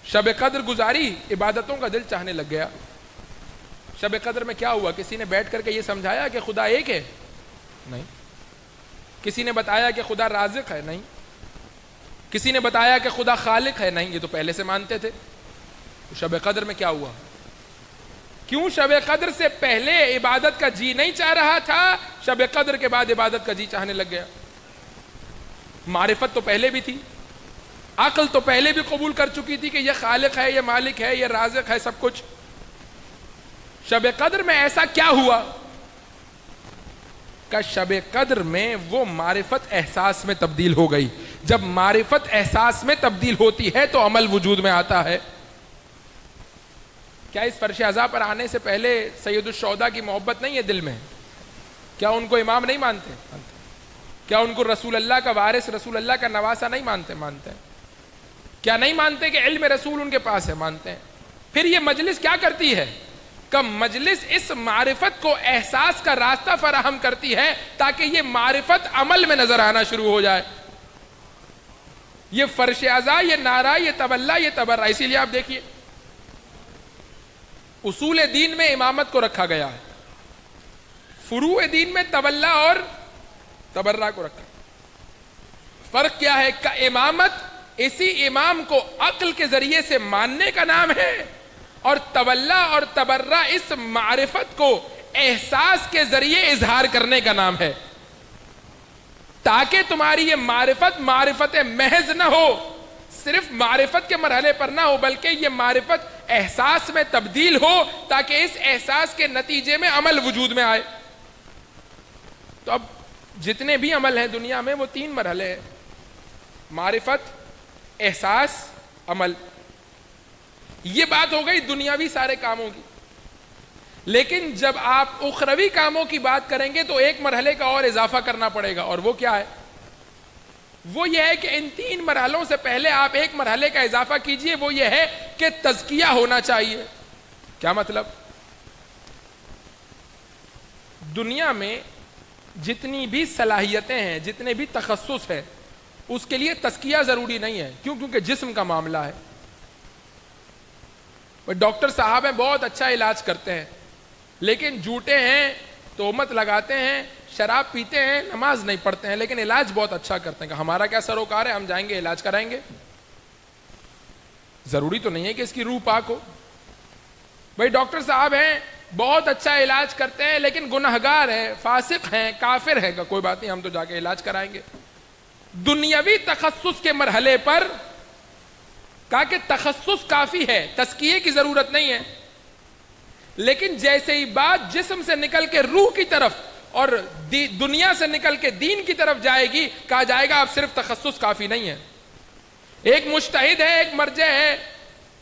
شب قدر گزاری، عبادتوں کا دل چاہنے لگ گیا۔ شب قدر میں کیا ہوا؟ کسی نے بیٹھ کر کے یہ سمجھایا کہ خدا ایک ہے؟ نہیں۔ کسی نے بتایا کہ خدا رازق ہے؟ نہیں۔ کسی نے بتایا کہ خدا خالق ہے؟ نہیں، یہ تو پہلے سے مانتے تھے۔ تو شب قدر میں کیا ہوا؟ کیوں شب قدر سے پہلے عبادت کا جی نہیں چاہ رہا تھا، شب قدر کے بعد عبادت کا جی چاہنے لگ گیا؟ معرفت تو پہلے بھی تھی، عقل تو پہلے بھی قبول کر چکی تھی کہ یہ خالق ہے، یہ مالک ہے، یہ رازق ہے، سب کچھ۔ شب قدر میں ایسا کیا ہوا کہ شب قدر میں وہ معرفت احساس میں تبدیل ہو گئی۔ جب معرفت احساس میں تبدیل ہوتی ہے تو عمل وجود میں آتا ہے۔ کیا اس فرش عزا پر آنے سے پہلے سید الشہداء کی محبت نہیں ہے دل میں؟ کیا ان کو امام نہیں مانتے؟ کیا ان کو رسول اللہ کا وارث، رسول اللہ کا نواسہ نہیں مانتے؟ مانتے ہیں۔ کیا نہیں مانتے کہ علم رسول ان کے پاس ہے؟ مانتے ہیں۔ پھر یہ مجلس کیا کرتی ہے کہ مجلس اس معرفت کو احساس کا راستہ فراہم کرتی ہے تاکہ یہ معرفت عمل میں نظر آنا شروع ہو جائے۔ یہ فرش عزا، یہ نعرہ، یہ تولا، یہ تبرہ، اسی لیے آپ دیکھیے اصول دین میں امامت کو رکھا گیا ہے، فروع دین میں تولا اور تبرہ کو رکھا۔ فرق کیا ہے کہ امامت اسی امام کو عقل کے ذریعے سے ماننے کا نام ہے، اور تولا اور تبرہ اس معرفت کو احساس کے ذریعے اظہار کرنے کا نام ہے، تاکہ تمہاری یہ معرفت محض نہ ہو، صرف معرفت کے مرحلے پر نہ ہو، بلکہ یہ معرفت احساس میں تبدیل ہو تاکہ اس احساس کے نتیجے میں عمل وجود میں آئے۔ تو اب جتنے بھی عمل ہیں دنیا میں وہ 3 مرحلے ہیں: معرفت، احساس، عمل۔ یہ بات ہو گئی دنیاوی سارے کاموں کی۔ لیکن جب آپ اخروی کاموں کی بات کریں گے تو ایک مرحلے کا اور اضافہ کرنا پڑے گا، اور وہ کیا ہے؟ وہ یہ ہے کہ ان 3 مرحلوں سے پہلے آپ ایک مرحلے کا اضافہ کیجئے، وہ یہ ہے کہ تزکیہ ہونا چاہیے۔ کیا مطلب؟ دنیا میں جتنی بھی صلاحیتیں ہیں، جتنے بھی تخصص ہے، اس کے لیے تزکیہ ضروری نہیں ہے۔ کیوں؟ کیونکہ جسم کا معاملہ ہے۔ ڈاکٹر صاحب ہیں، بہت اچھا علاج کرتے ہیں، لیکن جھوٹے ہیں، تہمت لگاتے ہیں، شراب پیتے ہیں، نماز نہیں پڑھتے ہیں، لیکن علاج بہت اچھا کرتے ہیں۔ کہ ہمارا کیا سروکار ہے، ہم جائیں گے علاج کرائیں گے؟ ضروری تو نہیں ہے کہ اس کی روح پاک ہو۔ بھائی ڈاکٹر صاحب ہیں، بہت اچھا علاج کرتے ہیں، لیکن گنہگار ہیں، فاسق ہیں، کافر ہیں، کوئی بات نہیں، ہم تو جا کے علاج کرائیں گے۔ دنیاوی تخصص کے مرحلے پر کہا کہ تخصص کافی ہے، تزکیے کی ضرورت نہیں ہے، لیکن جیسے ہی بات جسم سے نکل کے روح کی طرف اور دنیا سے نکل کے دین کی طرف جائے گی، کہا جائے گا اب صرف تخصص کافی نہیں ہے۔ ایک مجتہد ہے، ایک مرجع ہے،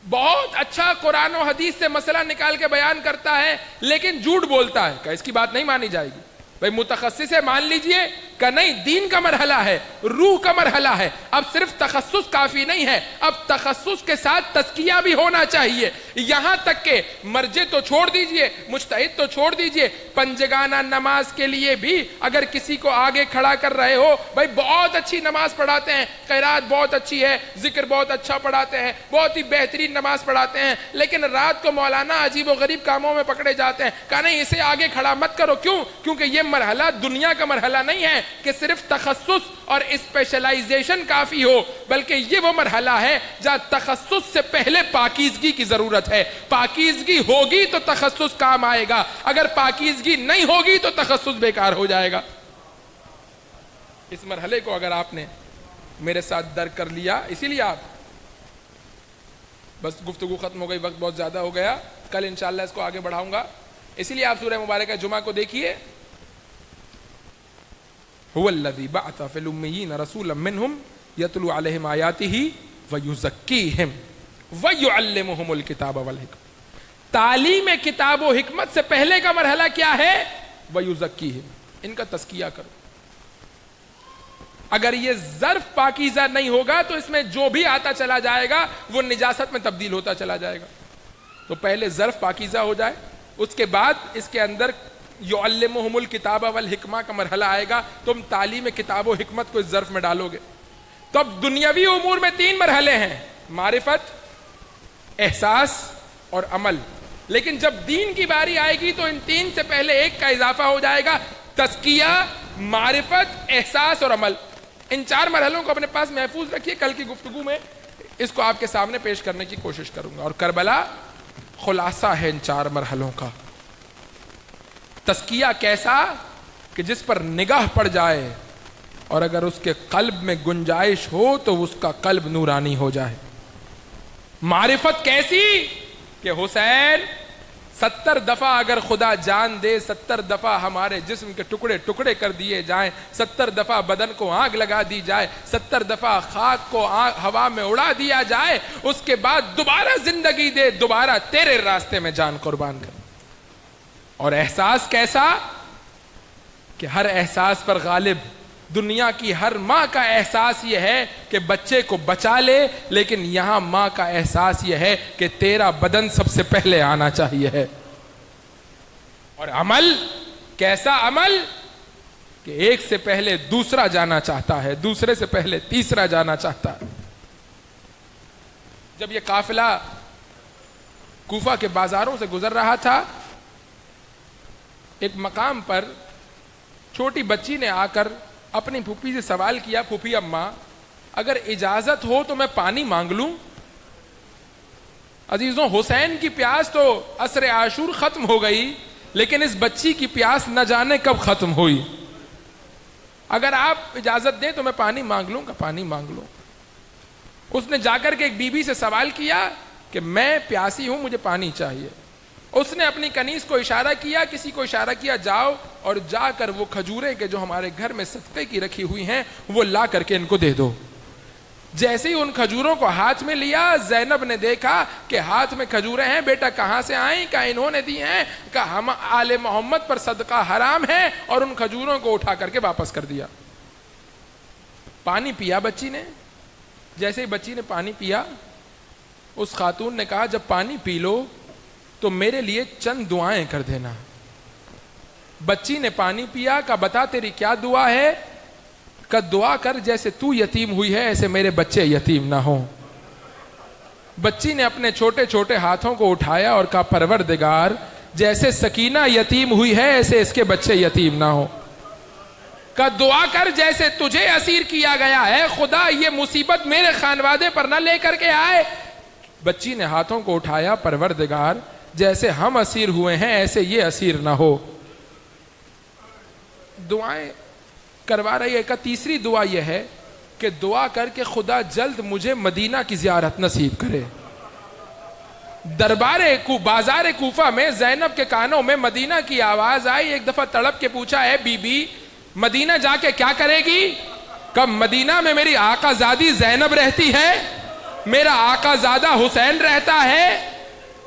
بہت اچھا قرآن و حدیث سے مسئلہ نکال کے بیان کرتا ہے، لیکن جھوٹ بولتا ہے، کہ اس کی بات نہیں مانی جائے گی۔ بھائی متخصص ہے، مان لیجئے کہ نہیں، دین کا مرحلہ ہے، روح کا مرحلہ ہے، اب صرف تخصص کافی نہیں ہے، اب تخصص کے ساتھ تزکیہ بھی ہونا چاہیے۔ یہاں تک کہ مرجع تو چھوڑ دیجئے، مجتہد تو چھوڑ دیجئے، پنجگانہ نماز کے لیے بھی اگر کسی کو آگے کھڑا کر رہے ہو، بھائی بہت اچھی نماز پڑھاتے ہیں، قرات بہت اچھی ہے، ذکر بہت اچھا پڑھاتے ہیں، بہت ہی بہترین نماز پڑھاتے ہیں، لیکن رات کو مولانا عجیب و غریب کاموں میں پکڑے جاتے ہیں، کہا نہیں اسے آگے کھڑا مت کرو۔ کیوں؟ کیونکہ یہ مرحلہ دنیا کا مرحلہ نہیں ہے کہ صرف تخصص اور اسپیشلائزیشن کافی ہو، بلکہ یہ وہ مرحلہ ہے جہاں تخصص سے پہلے پاکیزگی کی ضرورت ہے۔ پاکیزگی ہوگی تو تخصص کام آئے گا، اگر پاکیزگی نہیں ہوگی تو تخصص بیکار ہو جائے گا۔ اس مرحلے کو اگر آپ نے میرے ساتھ درک کر لیا، اسی لیے آپ بس گفتگو ختم ہو گئی، وقت بہت زیادہ ہو گیا، کل انشاءاللہ اس کو آگے بڑھاؤں گا۔ اسی لیے آپ سورہ مبارکہ جمعہ کو دیکھیے، هو الذی بعث فی الامیین رسولا منہم یتلو علیہم آیاتہ ویزکیہم ویعلمہم الکتاب والحکمہ۔ تعلیم کتاب و حکمت سے پہلے کا مرحلہ کیا ہے؟ ویزکیہم، ان کا تزکیہ کرو۔ اگر یہ ظرف پاکیزہ نہیں ہوگا تو اس میں جو بھی آتا چلا جائے گا وہ نجاست میں تبدیل ہوتا چلا جائے گا. تو پہلے ظرف پاکیزہ ہو جائے, اس کے بعد اس کے اندر یعلمہم الکتاب والحکمہ کا مرحلہ آئے گا. تم تعلیم کتاب و حکمت کو اس ظرف میں ڈالو گے. تو اب دنیاوی امور میں 3 مرحلے ہیں, معرفت, احساس اور عمل. لیکن جب دین کی باری آئے گی تو ان 3 سے پہلے ایک کا اضافہ ہو جائے گا, تزکیہ, معرفت, احساس اور عمل. ان 4 مرحلوں کو اپنے پاس محفوظ رکھیے. کل کی گفتگو میں اس کو آپ کے سامنے پیش کرنے کی کوشش کروں گا. اور کربلا خلاصہ ہے ان 4 مرحلوں کا. تزکیہ کیسا کہ جس پر نگاہ پڑ جائے اور اگر اس کے قلب میں گنجائش ہو تو اس کا قلب نورانی ہو جائے. معرفت کیسی کہ حسین 70 دفعہ اگر خدا جان دے, 70 دفعہ ہمارے جسم کے ٹکڑے ٹکڑے کر دیے جائیں, 70 دفعہ بدن کو آگ لگا دی جائے, 70 دفعہ خاک کو ہوا میں اڑا دیا جائے, اس کے بعد دوبارہ زندگی دے, دوبارہ تیرے راستے میں جان قربان کر. اور احساس کیسا کہ ہر احساس پر غالب, دنیا کی ہر ماں کا احساس یہ ہے کہ بچے کو بچا لے, لیکن یہاں ماں کا احساس یہ ہے کہ تیرا بدن سب سے پہلے آنا چاہیے ہے. اور عمل کیسا عمل کہ ایک سے پہلے دوسرا جانا چاہتا ہے, دوسرے سے پہلے تیسرا جانا چاہتا ہے. جب یہ قافلہ کوفہ کے بازاروں سے گزر رہا تھا, ایک مقام پر چھوٹی بچی نے آ کر اپنی پھوپھی سے سوال کیا, پھوپھی اماں اگر اجازت ہو تو میں پانی مانگ لوں. عزیزوں, حسین کی پیاس تو عصر عاشور ختم ہو گئی, لیکن اس بچی کی پیاس نہ جانے کب ختم ہوئی. اگر آپ اجازت دیں تو میں پانی مانگ لوں گا. پانی مانگ لوں. اس نے جا کر کے ایک بی بی سے سوال کیا کہ میں پیاسی ہوں, مجھے پانی چاہیے. اس نے اپنی کنیز کو اشارہ کیا, کسی کو اشارہ کیا, جاؤ اور جا کر وہ کھجوریں کہ جو ہمارے گھر میں صدقے کی رکھی ہوئی ہیں وہ لا کر کے ان کو دے دو. جیسے ہی ان کھجوروں کو ہاتھ میں لیا, زینب نے دیکھا کہ ہاتھ میں کھجوریں ہیں. بیٹا کہاں سے آئیں؟ کہا انہوں نے دی ہیں. کہا ہم آل محمد پر صدقہ حرام ہے, اور ان کھجوروں کو اٹھا کر کے واپس کر دیا. پانی پیا بچی نے. جیسے ہی بچی نے پانی پیا, اس خاتون نے کہا جب پانی پی لو تو میرے لیے چند دعائیں کر دینا. بچی نے پانی پیا, کہا بتا تیری کیا دعا ہے؟ کہ دعا کر جیسے تو یتیم ہوئی ہے ایسے میرے بچے یتیم نہ ہوں. بچی نے اپنے چھوٹے چھوٹے ہاتھوں کو اٹھایا اور کہا پروردگار جیسے سکینہ یتیم ہوئی ہے ایسے اس کے بچے یتیم نہ ہوں. کہ دعا کر جیسے تجھے اسیر کیا گیا ہے, خدا یہ مصیبت میرے خانوادے پر نہ لے کر کے آئے. بچی نے ہاتھوں کو اٹھایا, پروردگار جیسے ہم اسیر ہوئے ہیں ایسے یہ اسیر نہ ہو. دعائیں کروا رہی ہے. کہ تیسری دعا یہ ہے کہ دعا کر کے خدا جلد مجھے مدینہ کی زیارت نصیب کرے. بازار کوفہ میں زینب کے کانوں میں مدینہ کی آواز آئی. ایک دفعہ تڑپ کے پوچھا, اے بی بی مدینہ جا کے کیا کرے گی؟ کہ مدینہ میں میری آقا زادی زینب رہتی ہے, میرا آقا زادہ حسین رہتا ہے.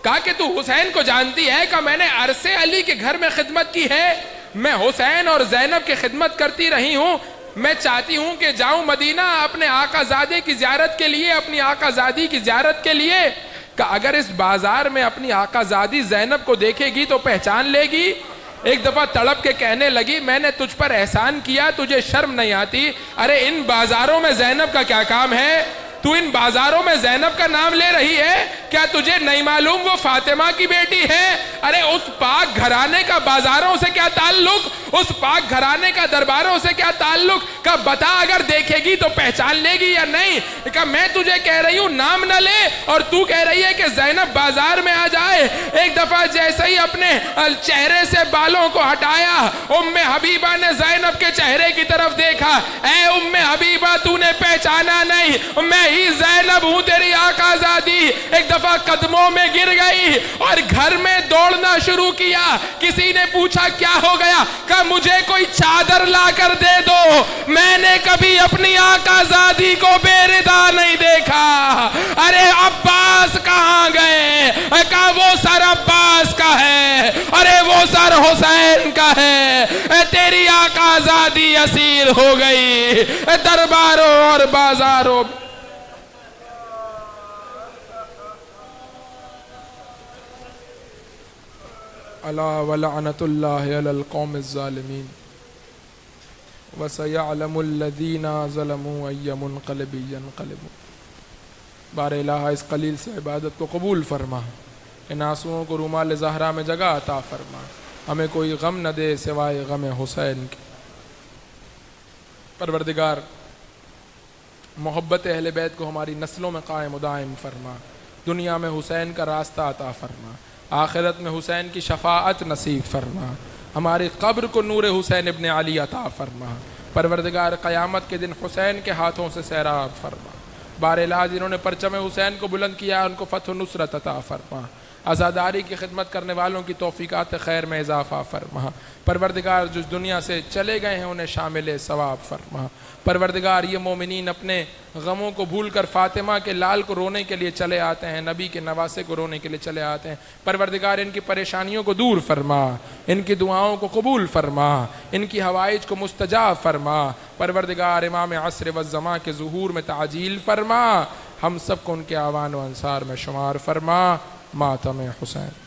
کہا کہ تو حسین کو جانتی ہے؟ کہ میں نے عرصے علی کے گھر میں خدمت کی ہے, میں حسین اور زینب کی خدمت کرتی رہی ہوں. میں چاہتی ہوں کہ جاؤں مدینہ اپنے آقا زادے کی زیارت کے لیے, اپنی آقا زادی کی زیارت کے لیے. کہ اگر اس بازار میں اپنی آقا زادی زینب کو دیکھے گی تو پہچان لے گی. ایک دفعہ تڑپ کے کہنے لگی, میں نے تجھ پر احسان کیا, تجھے شرم نہیں آتی؟ ارے ان بازاروں میں زینب کا کیا کام ہے؟ تو ان بازاروں میں زینب کا نام لے رہی ہے, کیا تجھے نہیں معلوم وہ فاطمہ کی بیٹی ہے؟ ارے اس پاک گھرانے کا بازاروں سے کیا تعلق, اس پاک گھرانے کا درباروں سے کیا تعلق؟ کہ بتا اگر دیکھے گی تو پہچان لے گی یا نہیں؟ کہ میں تجھے کہہ رہی ہوں نام نہ لے, اور تو کہہ رہی ہے کہ زینب بازار میں آ جائے. ایک دفعہ جیسے ہی اپنے چہرے سے بالوں کو ہٹایا, ام حبیبہ نے زینب کے چہرے کی طرف دیکھا. اے ام حبیبہ تو نے پہچانا نہیں, میں ہی زینب ہوں تیری آقا زادی. ایک دفعہ قدموں میں گر گئی اور گھر میں دوڑنا شروع کیا. کسی نے پوچھا کیا ہو گیا؟ کہ مجھے کوئی چادر لا کر دے دو, میں نے کبھی اپنی آقا زادی کو بے ردا نہیں دیکھا. ارے عباس کہاں گئے؟ کہا وہ سر عباس کا ہے, ارے وہ سر حسین کا ہے. اے تیری آقا آزادی اسیر ہو گئی، درباروں اور بازاروں الا ولعنت اللہ علی القوم الظالمین وسیعلم الذین ظلموا ای منقلب ینقلبون۔ بار الہ اس قلیل سے عبادت کو قبول فرما، ان آنسوؤں کو رومال زہرا میں جگہ عطا فرما، ہمیں کوئی غم نہ دے سوائے غم حسین کے۔ پروردگار محبت اہل بیت کو ہماری نسلوں میں قائم و دائم فرما، دنیا میں حسین کا راستہ عطا فرما، آخرت میں حسین کی شفاعت نصیب فرما، ہماری قبر کو نور حسین ابن علی عطا فرما، پروردگار قیامت کے دن حسین کے ہاتھوں سے سیراب فرما، بار الہ جنہوں نے پرچم حسین کو بلند کیا ان کو فتح و نصرت عطا فرما، عزاداری کی خدمت کرنے والوں کی توفیقات خیر میں اضافہ فرما، پروردگار جو دنیا سے چلے گئے ہیں انہیں شامل ثواب فرما، پروردگار یہ مومنین اپنے غموں کو بھول کر فاطمہ کے لال کو رونے کے لیے چلے آتے ہیں، نبی کے نواسے کو رونے کے لیے چلے آتے ہیں، پروردگار ان کی پریشانیوں کو دور فرما، ان کی دعاؤں کو قبول فرما، ان کی حوائج کو مستجاب فرما، پروردگار امام عصر والزمان کے ظہور میں تعجیل فرما، ہم سب کو ان کے اعوان و انصار میں شمار فرما۔ ماتم حسین۔